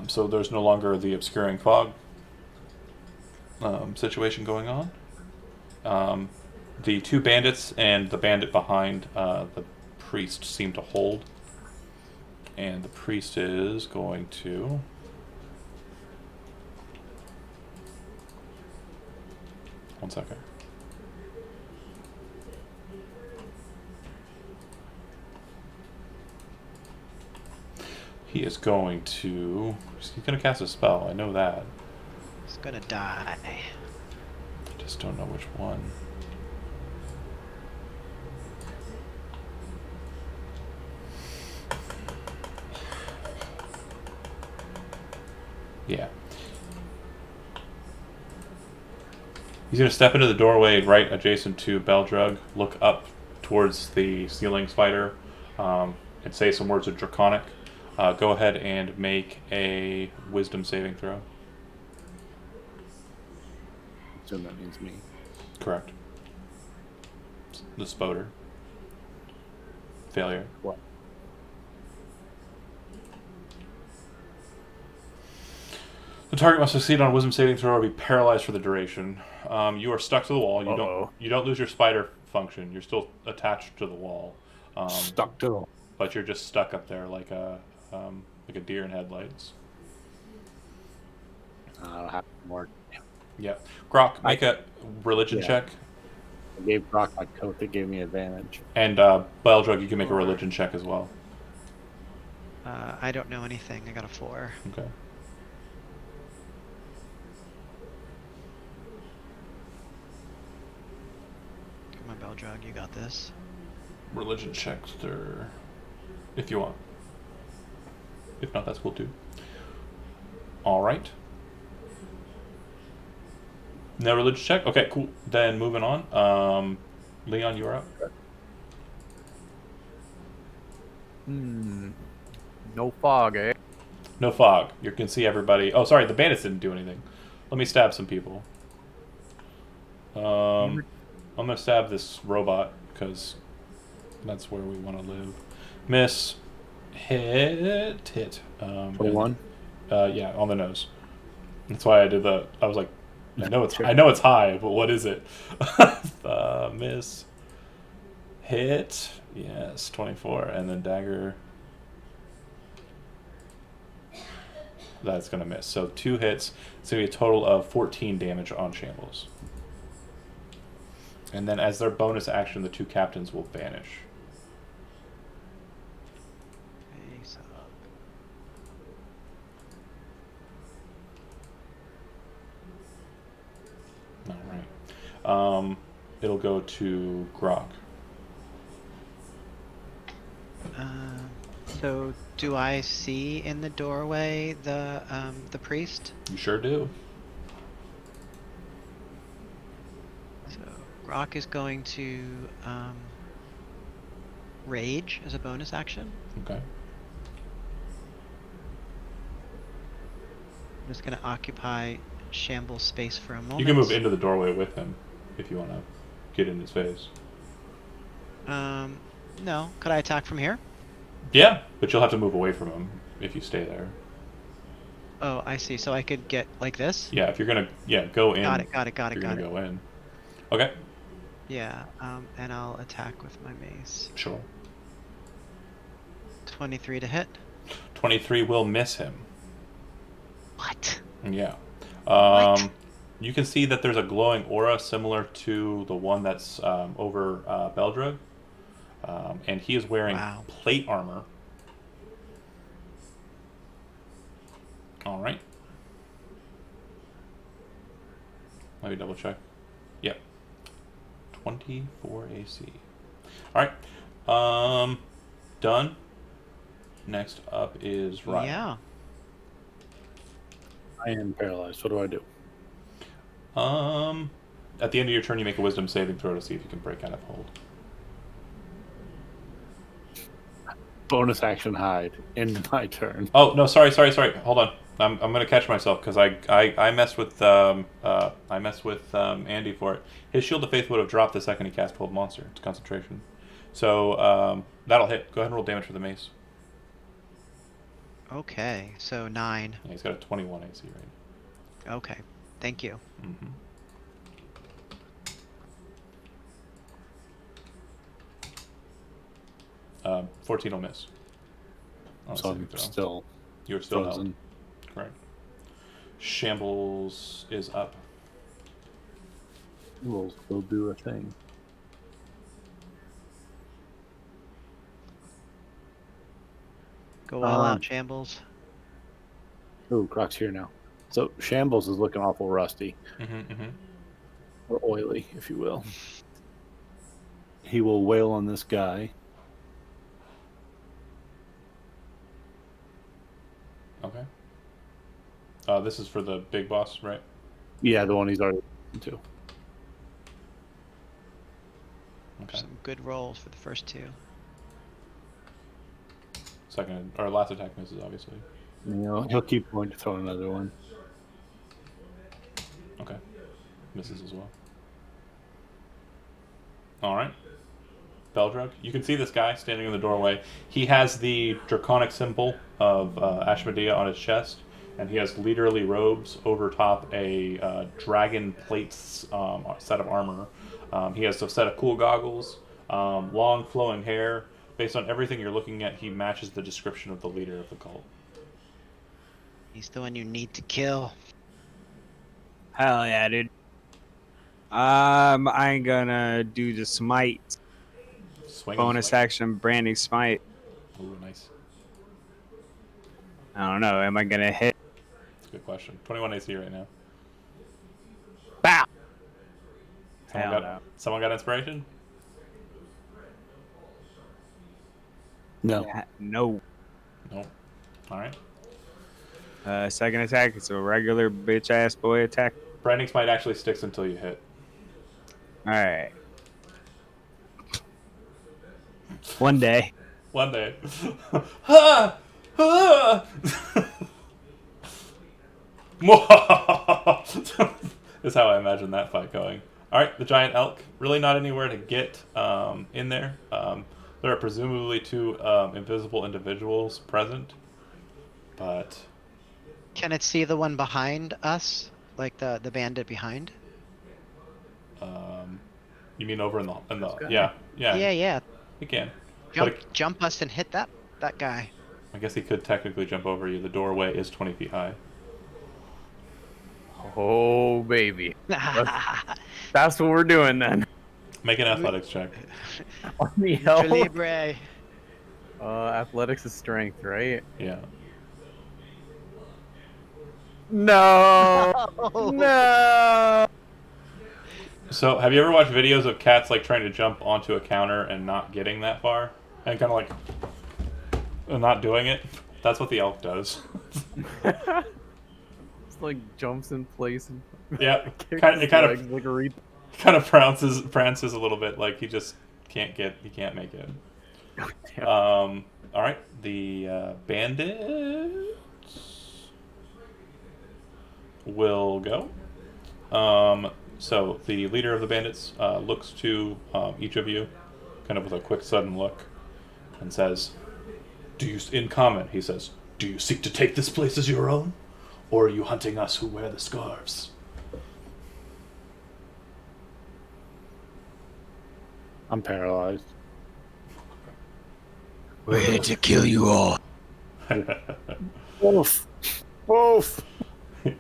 So there's no longer the obscuring fog situation going on. The two bandits and the bandit behind the priest seem to hold. And the priest is going to... One second. He is going to... He's going to cast a spell, I know that. He's gonna die. I just don't know which one. Yeah. He's going to step into the doorway right adjacent to Beldrug, look up towards the ceiling spider, and say some words of Draconic. Go ahead and make a wisdom saving throw. So that means me. Correct. The spoder. Failure. What? The target must succeed on a wisdom saving throw or be paralyzed for the duration. You are stuck to the wall. You don't lose your spider function. You're still attached to the wall. Stuck to the... But you're just stuck up there like a deer in headlights. I don't have more. Yep. Grok, make a religion check. I gave Brock my coat that gave me advantage. And Beldrug, you can make a religion check as well. I don't know anything. I got a 4. Okay. Come on, Beldrug, you got this. Religion checks there, if you want. If not, that's cool too. All right. No religion check? Okay, cool. Then moving on. Leon, you're up. No fog, eh? No fog. You can see everybody. Oh, sorry, the bandits didn't do anything. Let me stab some people. I'm going to stab this robot, because that's where we want to live. Miss. Hit. 21? Yeah, on the nose. That's why I did the... I was like, I know it's high, but what is it? Miss. Hit. Yes, 24. And then dagger. That's going to miss. So 2 hits. It's going to be a total of 14 damage on Shambles. And then as their bonus action, the 2 captains will vanish. Face up. All right. It'll go to Grok. So do I see in the doorway the priest? You sure do. So Grok is going to rage as a bonus action. Okay. I'm just going to occupy Shambles space for a moment. You can move into the doorway with him if you want to get in his face. No. Could I attack from here? Yeah, but you'll have to move away from him if you stay there. Oh, I see. So I could get like this? Yeah, if you're gonna, go in. Got it. You're gonna go in. Okay. Yeah, and I'll attack with my mace. Sure. 23 to hit. 23 will miss him. What? Yeah. What? You can see that there's a glowing aura similar to the one that's over Beldrug. And he is wearing plate armor. All right. Let me double check. Yep. 24 AC. All right. Done. Next up is Ryan. Yeah. I am paralyzed. What do I do? At the end of your turn, you make a wisdom saving throw to see if you can break out of hold. Bonus action hide. End my turn. Oh no, sorry. Hold on. I'm gonna catch myself because I messed with Andy for it. His Shield of Faith would have dropped the second he cast Pulled Monster. It's concentration. So that'll hit. Go ahead and roll damage for the mace. Okay, so 9. Yeah, he's got a 21 AC right. Okay, thank you. Mm-hmm. 14 will miss. So I'm still You're still frozen. held. Correct. Shambles is up. We'll still do a thing. Go all out, Shambles. Ooh, Croc's here now. So Shambles is looking awful rusty. Or oily, if you will. He will wail on this guy. Okay. This is for the big boss, right? Yeah, the one he's already into. Okay. Some good rolls for the first 2. Second or last attack misses, obviously. You know, he'll keep going to throw another one. Okay. Misses as well. All right. Beldrug, you can see this guy standing in the doorway. He has the draconic symbol of Ashmedea on his chest, and he has leaderly robes over top a dragon plates set of armor. He has a set of cool goggles, long flowing hair. Based on everything you're looking at, he matches the description of the leader of the cult. He's the one you need to kill. Hell yeah, dude. I'm gonna do the smite. Swing Bonus action, branding smite. Ooh, nice. I don't know. Am I gonna hit? That's a good question. 21 AC right now. Bow. Someone got inspiration? No. No. Nope. All right. Second attack. It's a regular bitch ass boy attack. Branding Smite actually sticks until you hit. All right. One day. One day. Ha! Ha! Is how I imagine that fight going. All right, the giant elk. Really not anywhere to get in there. There are presumably 2 invisible individuals present, but Can it see the one behind us? Like the bandit behind? you mean over in the guy. Yeah. He can. Jump us and hit that guy. I guess he could technically jump over you. The doorway is 20 feet high. Oh, baby. That's what we're doing then. Make an athletics check. On the hell? Libre. Athletics is strength, right? Yeah. No. No. So, have you ever watched videos of cats like trying to jump onto a counter and not getting that far, and kind of like not doing it? That's what the elk does. It's like jumps in place and Yeah, kicks kind his of legs like a re- kind of prances a little bit, like he just can't make it. All right, the bandits will go. So the leader of the bandits looks to each of you, kind of with a quick, sudden look, and says, in common, he says, "Do you seek to take this place as your own, or are you hunting us who wear the scarves?" I'm paralyzed. We're here to kill you all. Wolf! Wolf!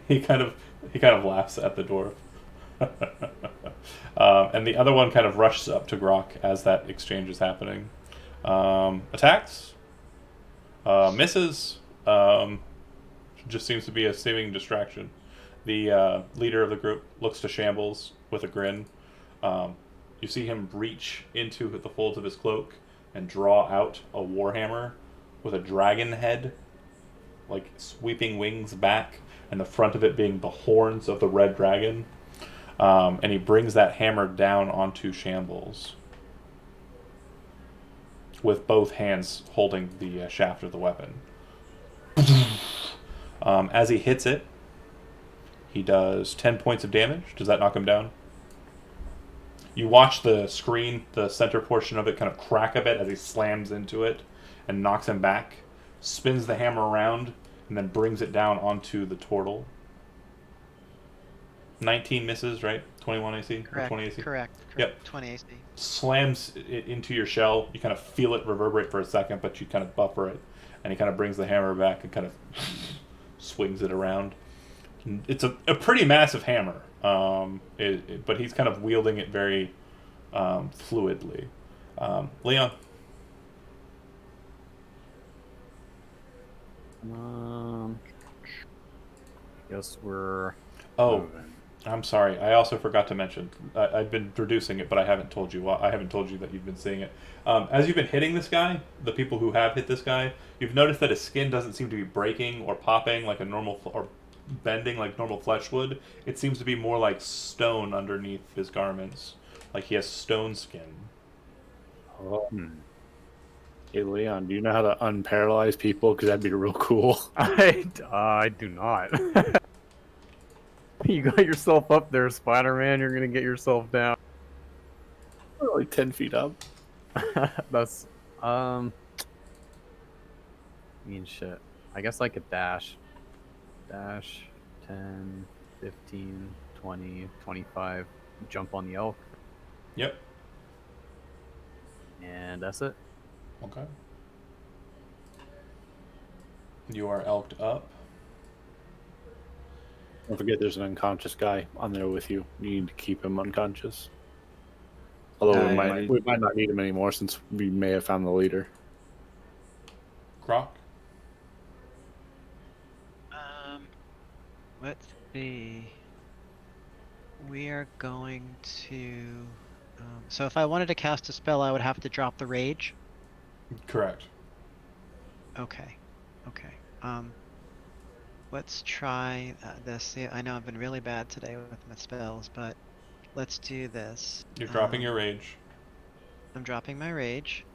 he kind of laughs at the dwarf. And the other one kind of rushes up to Grok as that exchange is happening. Attacks. Misses. Just seems to be a seeming distraction. The leader of the group looks to Shambles with a grin. You see him reach into the folds of his cloak and draw out a warhammer with a dragon head, like sweeping wings back, and the front of it being the horns of the red dragon. And he brings that hammer down onto Shambles. with both hands holding the shaft of the weapon. As he hits it, he does 10 points of damage. Does that knock him down? You watch the screen, the center portion of it, kind of crack a bit as he slams into it and knocks him back, spins the hammer around, and then brings it down onto the turtle. 19 misses, right? 21 AC? Or Correct. 20 AC? Correct. Yep. 20 AC. Slams it into your shell. You kind of feel it reverberate for a second, but you kind of buffer it. And he kind of brings the hammer back and kind of swings it around. It's a pretty massive hammer, but he's kind of wielding it very fluidly. Leon. Guess we're. Oh, moving. I'm sorry. I also forgot to mention. I've been introducing it, but I haven't told you. I haven't told you that you've been seeing it. As you've been hitting this guy, the people who have hit this guy, you've noticed that his skin doesn't seem to be breaking or popping like a normal or bending like normal flesh would. It seems to be more like stone underneath his garments, like he has stone skin. Oh. Hey, Leon, do you know how to unparalyze people? Because that'd be real cool. I do not. You got yourself up there, Spider-Man. You're gonna get yourself down. Like 10 feet up. That's I mean shit. I guess I could dash 10, 15, 20, 25, jump on the elk, Yep. and that's it. Okay. You are elked up. Don't forget there's an unconscious guy on there with you. You need to keep him unconscious. Although we might not need him anymore since we may have found the leader. Croc. Let's see. We are going to. So if I wanted to cast a spell, I would have to drop the rage. Correct. Okay. Okay. Let's try this. Yeah, I know I've been really bad today with my spells, but let's do this. You're dropping your rage. I'm dropping my rage.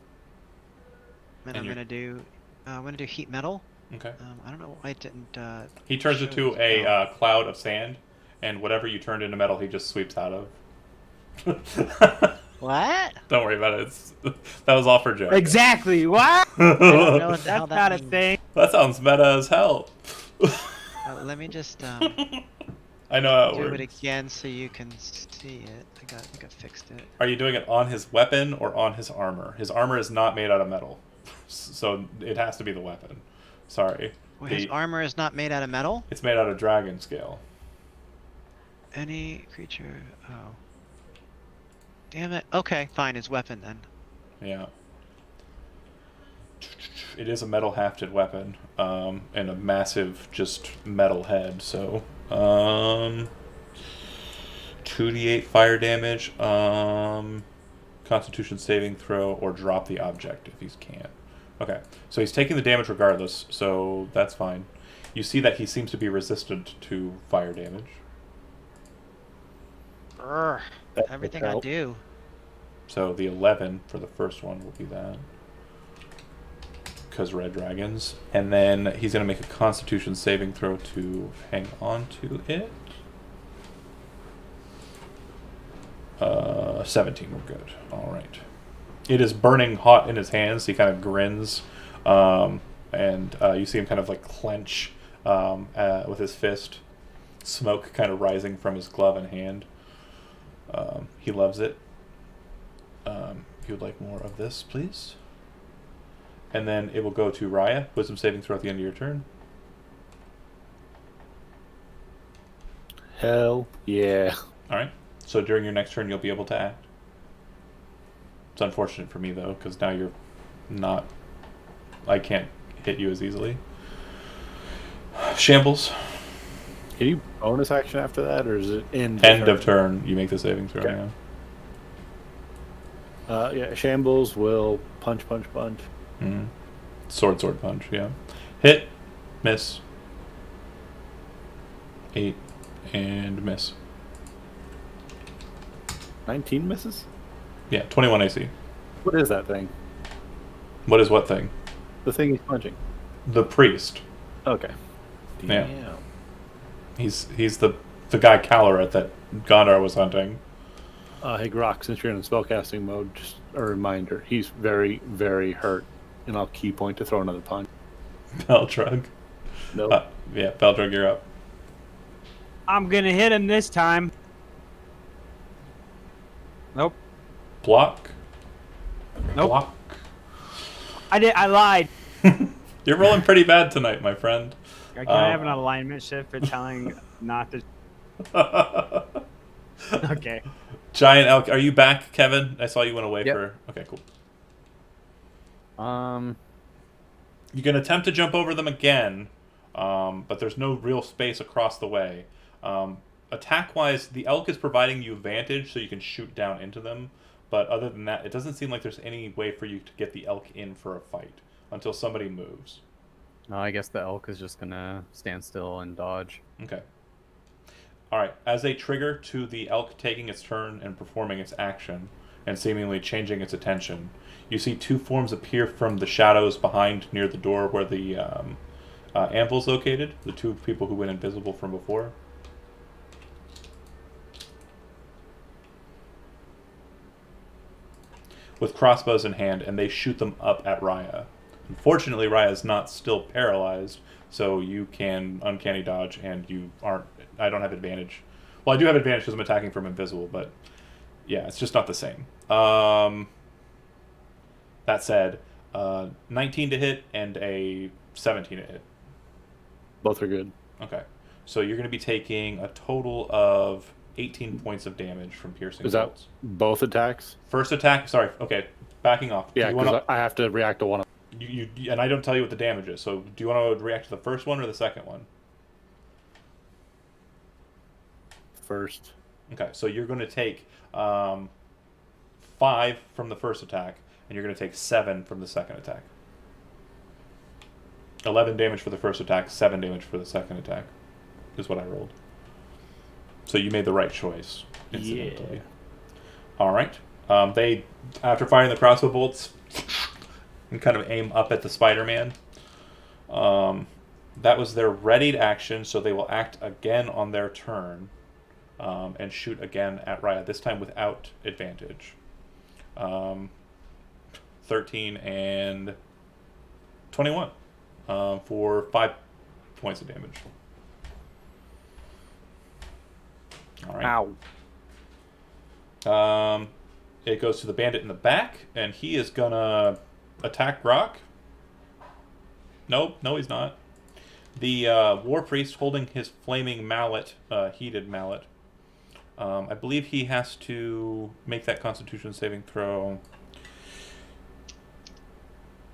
And I'm gonna do. I'm gonna do heat metal. Okay. I don't know why I didn't. He turns show into the a spell. cloud of sand, and whatever you turned into metal, he just sweeps out of. What? Don't worry about it. That was all for joke. Exactly. What? I don't know what the That's hell that not a means. thing. That sounds meta as hell. Let me just I know how it do works. it again so you can see it. I think I fixed it. Are you doing it on his weapon or on his armor? His armor is not made out of metal, so it has to be the weapon. Sorry. Well, his armor is not made out of metal. It's made out of dragon scale. Any creature. Oh. Damn it. Okay, fine. His weapon then. Yeah. It is a metal hafted weapon, and a massive just metal head. So, 2d8 fire damage. Constitution saving throw or drop the object if he can. Okay, so he's taking the damage regardless, so that's fine. You see that he seems to be resistant to fire damage. Urgh. That Everything would I help. do. So the 11 for the first one will be that. Because red dragons. And then he's going to make a constitution saving throw to hang on to it. 17, we're good. Alright. It is burning hot in his hands. He kind of grins. And you see him kind of like clench with his fist. Smoke kind of rising from his glove and hand. He loves it. If you would like more of this, please. And then it will go to Raya. Wisdom saving throw at the end of your turn. Hell yeah. Alright. So during your next turn, you'll be able to act. It's unfortunate for me, though, because now you're not... I can't hit you as easily. Shambles. Can you bonus action after that, or is it end Of turn, you make the saving throw. Okay. Yeah. Yeah, Shambles will punch. Mhm. Sword, punch, yeah. Hit, miss. 8, and miss. 19 misses? Yeah, 21 AC. What is that thing? What is what thing? The thing he's punching. The priest. Okay. Yeah. Damn. He's the guy Caloret that Gondar was hunting. Hey, Grok, since you're in spellcasting mode, just a reminder, he's very, very hurt. And I'll key point to throw another punch. Beldrug. Nope. Yeah, Beldrug, you're up. I'm gonna hit him this time. Nope. Block. Nope. Block. I lied. You're rolling pretty bad tonight, my friend. Can I have an alignment shift for telling not to? Okay. Giant elk. Are you back, Kevin? I saw you went away Yep. for. Okay, cool. Um, You can attempt to jump over them again, but there's no real space across the way. Attack-wise, the elk is providing you advantage, so you can shoot down into them. But other than that, it doesn't seem like there's any way for you to get the elk in for a fight until somebody moves. no, I guess the elk is just gonna stand still and dodge. Okay. All right. As a trigger to the elk taking its turn and performing its action, and seemingly changing its attention, you see two forms appear from the shadows behind near the door where the anvil's located. The two people who went invisible from before. With crossbows in hand, and they shoot them up at Raya. Unfortunately, Raya is not still paralyzed, so you can uncanny dodge, and you aren't. I don't have advantage. Well, I do have advantage because I'm attacking from invisible, but yeah, it's just not the same. That said, 19 to hit and a 17 to hit. Both are good. Okay, so you're going to be taking a total of 18 points of damage from piercing Is that bolts. both attacks? First attack. Sorry. Okay, backing off. Yeah, You because wanna- I have to react to one of You and I don't tell you what the damage is. So do you want to react to the first one or the second one? first. Okay, so you're going to take 5 from the first attack, and you're going to take 7 from the second attack. 11 damage for the first attack, 7 damage for the second attack, is what I rolled. So you made the right choice, incidentally. All right. They, after firing the crossbow bolts, and kind of aim up at the Spider-Man. That was their readied action, so they will act again on their turn and shoot again at Raya, this time without advantage. 13 and 21 for 5 points of damage. All right. Ow. It goes to the bandit in the back, and he is gonna attack Rock. Nope, no, he's not. The war priest holding his flaming mallet, heated mallet. I believe he has to make that Constitution saving throw.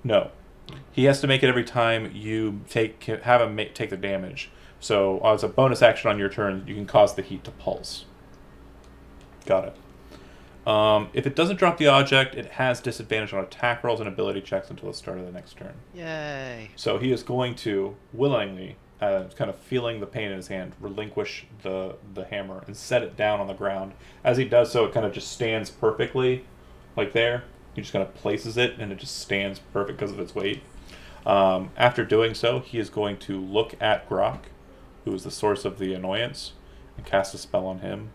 No, he has to make it every time you have him take the damage. So as a bonus action on your turn, you can cause the heat to pulse. Got it. If it doesn't drop the object, it has disadvantage on attack rolls and ability checks until the start of the next turn. Yay. So he is going to willingly, kind of feeling the pain in his hand, relinquish the hammer and set it down on the ground. As he does so, it kind of just stands perfectly, like there. He just kind of places it, and it just stands perfect because of its weight. After doing so, he is going to look at Grok, who is the source of the annoyance, and cast a spell on him.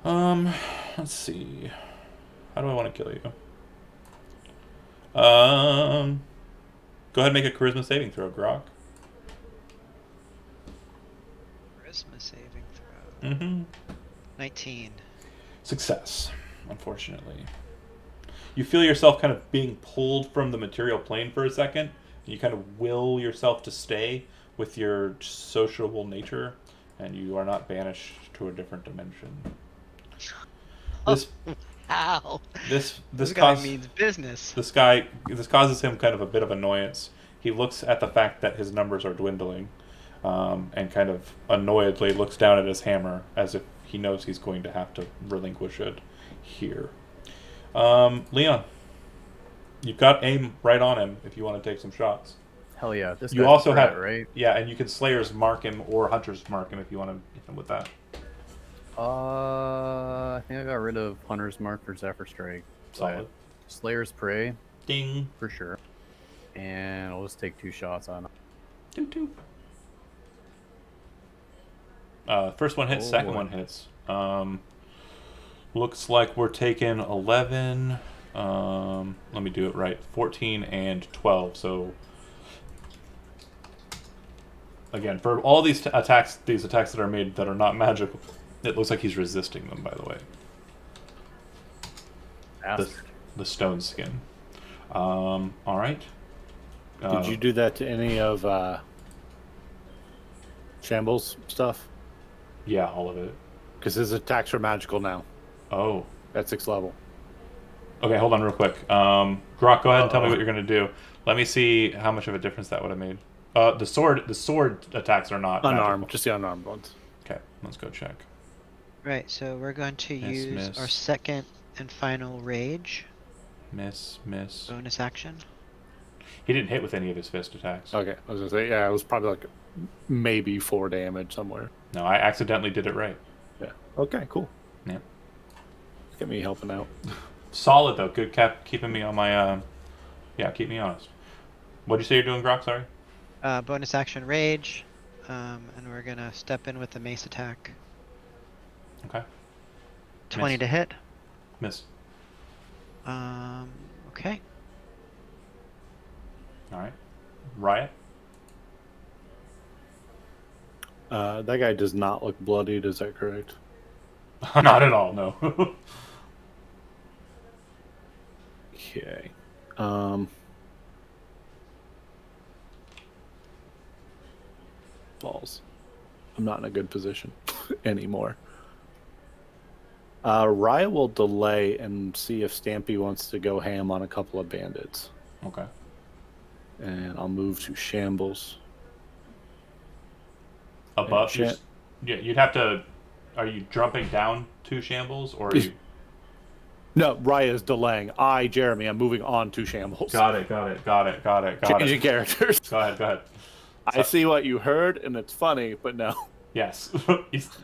Let's see. How do I want to kill you? Go ahead and make a charisma saving throw, Grok. Charisma saving throw. Mm-hmm. 19. Success, unfortunately. You feel yourself kind of being pulled from the material plane for a second. You kind of will yourself to stay with your sociable nature, and you are not banished to a different dimension. This Ow. this This guy causes means business. this causes him kind of a bit of annoyance. He looks at the fact that his numbers are dwindling, and kind of annoyedly looks down at his hammer as if he knows he's going to have to relinquish it here. Leon, you've got aim right on him if you want to take some shots. Hell yeah! This You guy's also a threat, have right. Yeah, and you can Slayer's mark him or Hunter's mark him if you want to hit him with that. I think I got rid of Hunter's Mark for Zephyr Strike. Solid. Slayer's Prey Ding. for sure. And I'll just take 2 shots on him. Toot toot. First one hits, Oh, second boy. one hits. Looks like we're taking 11. Let me do it right. 14 and 12. So again, for all these attacks that are made that are not magical, it looks like he's resisting them. By the way, Bastard. the stone skin. All right. Did you do that to any of Shambles stuff? Yeah, all of it. Because his attacks are magical now Oh. at 6th level. Okay, hold on real quick. Grok, go ahead and tell me what you're gonna do. Let me see how much of a difference that would have made. The sword attacks are not Unarmed, magical. just the unarmed ones. Okay, let's go check. Right, so we're going to Miss, use miss. our second and final rage Miss. bonus action. He didn't hit with any of his fist attacks. Okay, I was gonna say, yeah, it was probably like maybe 4 damage somewhere. No, I accidentally did it right. Yeah. Okay, cool. Yeah. Get me helping out. Solid though. Good keeping me on my. Yeah, keep me honest. What'd you say you're doing, Grok? Sorry. Bonus action rage, and we're gonna step in with the mace attack. Okay. 20 Miss. to hit. Miss. Okay. All right. Riot. That guy does not look bloodied, is that correct? Not at all. No. Okay. Balls. I'm not in a good position anymore. Riot will delay and see if Stampy wants to go ham on a couple of bandits. Okay. And I'll move to Shambles. Above. Sha- Yeah, you'd have to. Are you jumping down to Shambles or are you? No, Riot is delaying. Jeremy, I'm moving on to Shambles. Got it. Changing characters. Go ahead. I see what you heard, and it's funny, but no. Yes.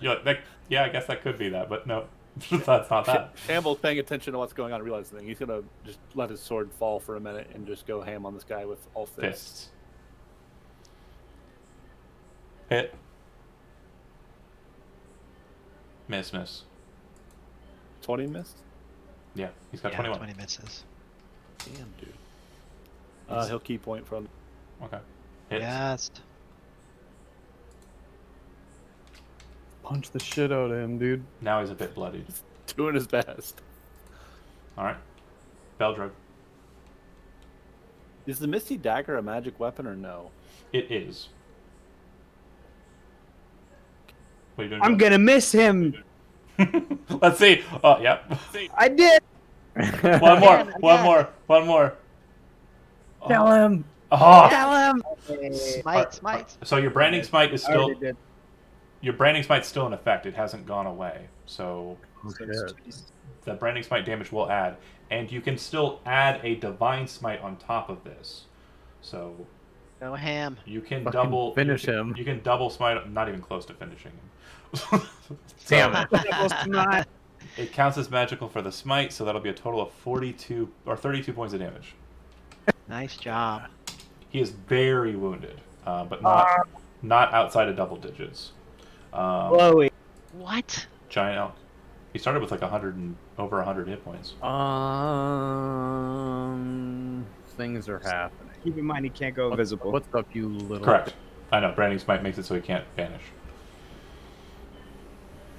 Yeah, I guess that could be that, but no, that's not that. Shambles paying attention to what's going on, realizing he's gonna just let his sword fall for a minute and just go ham on this guy with all fists. Fists. Hit. Miss. 20 missed. Yeah, he's got Yeah, 21. 20 misses. Damn, dude. He'll key point from. Okay. Hits. Yes. Punch the shit out of him, dude. Now he's a bit bloodied. Doing his best. All right. Beldrug. Is the Misty Dagger a magic weapon or no? It is. What are you doing? I'm gonna miss him. Let's see. Oh, yep. I did. One more. Again. One more. Kill him. Oh. Kill him! Smite. So your branding smite is I already still did. your branding smite's still in effect. It hasn't gone away. So Oh, shit. the branding smite damage will add, and you can still add a divine smite on top of this. So Go ham. you can Fucking double finish you can, him. You can double smite. Not even close to finishing him. Damn it. Double smite. It counts as magical for the smite, so that'll be a total of 42 or 32 points of damage. Nice job. He is very wounded, but not outside of double digits. Chloe. What? Giant elk. He started with like over 100 hit points. Things are happening. Keep in mind he can't go invisible. What's up, you little? Correct. I know. Branding smite makes it so he can't vanish.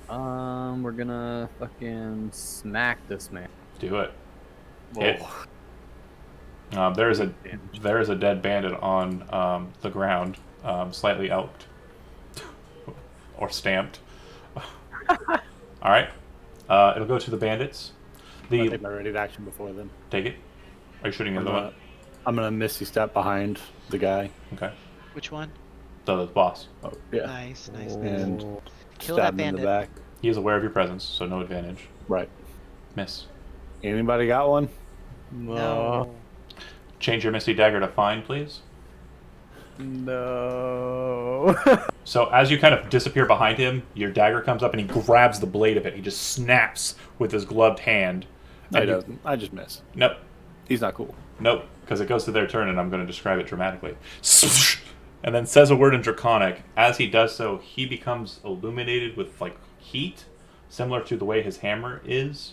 We're gonna fucking smack this man. Do it. Whoa. Hit. There is a Damage. dead bandit on the ground, slightly elked or stamped. All right. It'll go to the bandits. I'll take my ready to action before then. Take it. Are you shooting the other one? I'm gonna Misty Step behind the guy. Okay. Which one? The boss. Oh, yeah. Nice. And Kill stab that him in the bandit. back. He is aware of your presence, so no advantage. Right. Miss. Anybody got one? No. Change your Misty Dagger to Find, please. No. So as you kind of disappear behind him, your dagger comes up and he grabs the blade of it. He just snaps with his gloved hand. No, he And you- doesn't. I just miss. Nope. He's not cool. Nope, because it goes to their turn, and I'm going to describe it dramatically. And then says a word in Draconic. As he does so, he becomes illuminated with like heat, similar to the way his hammer is,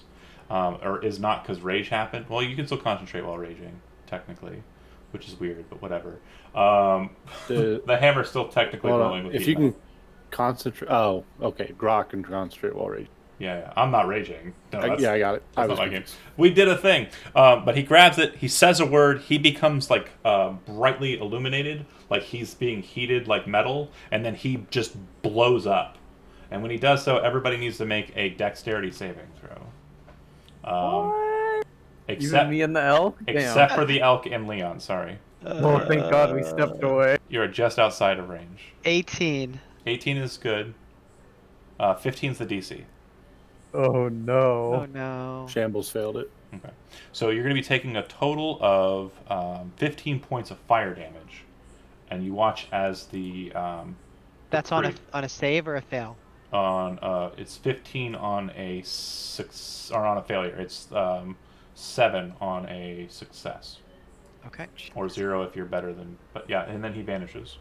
or is not because rage happened. Well, you can still concentrate while raging, technically, which is weird, but whatever. The hammer's still technically Hold glowing on. with If heat. you can concentrate. Oh, okay. Grok can concentrate while raging. Yeah, I'm not raging. No, I got it. That's not my game. We did a thing, but he grabs it. He says a word. He becomes like brightly illuminated, like he's being heated like metal, and then he just blows up. And when he does so, everybody needs to make a dexterity saving throw. Except Even me and the elk? Damn. except for the elk and Leon. Sorry, Oh, thank God we stepped away. you're just outside of range. 18. 18 is good. 15 is the DC. Oh no. Oh no. Shambles failed it. Okay. So you're going to be taking a total of 15 points of fire damage, and you watch as the That's on a save or a fail? it's 15 on a or on a failure. It's 7 on a success, Okay. or 0 if you're better than. But yeah, and then he vanishes,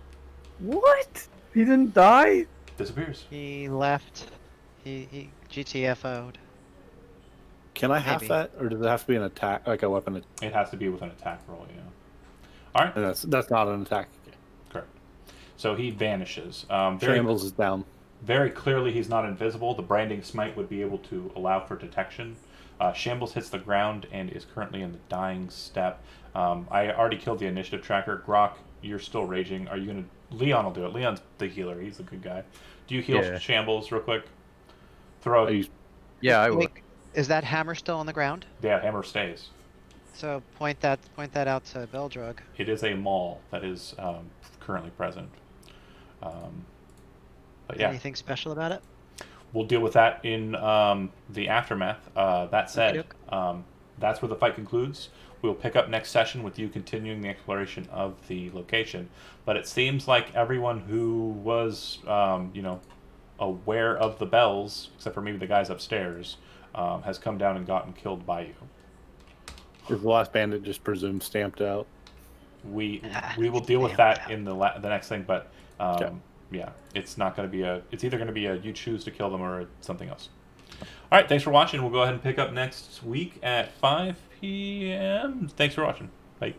What? He didn't die? disappears. He left. He GTFO'd. Can I half Maybe. that, or does it have to be an attack, like a weapon? It has to be with an attack roll. Yeah. All right. And that's not an attack. Correct. So he vanishes. Very Shambles is down. Very clearly, he's not invisible. The branding smite would be able to allow for detection. Shambles hits the ground and is currently in the dying step. I already killed the initiative tracker. Grok, you're still raging. Are you going to... Leon will do it. Leon's the healer. He's a good guy. Do you heal Yeah. Shambles real quick? Throw... Yeah, I would. Wait, is that hammer still on the ground? Yeah, hammer stays. So point that out to Beldrug. It is a maul that is currently present. But yeah, Anything special about it? we'll deal with that in the aftermath. That said, Okey-doke. that's where the fight concludes. We'll pick up next session with you continuing the exploration of the location. But it seems like everyone who was, aware of the bells, except for maybe the guys upstairs, has come down and gotten killed by you. Is the last bandit just presumed stamped out? We will deal with that in the next thing, but yeah, it's not going to be it's either going to be a you choose to kill them or something else. All right, thanks for watching. We'll go ahead and pick up next week at 5 p.m. Thanks for watching. Bye.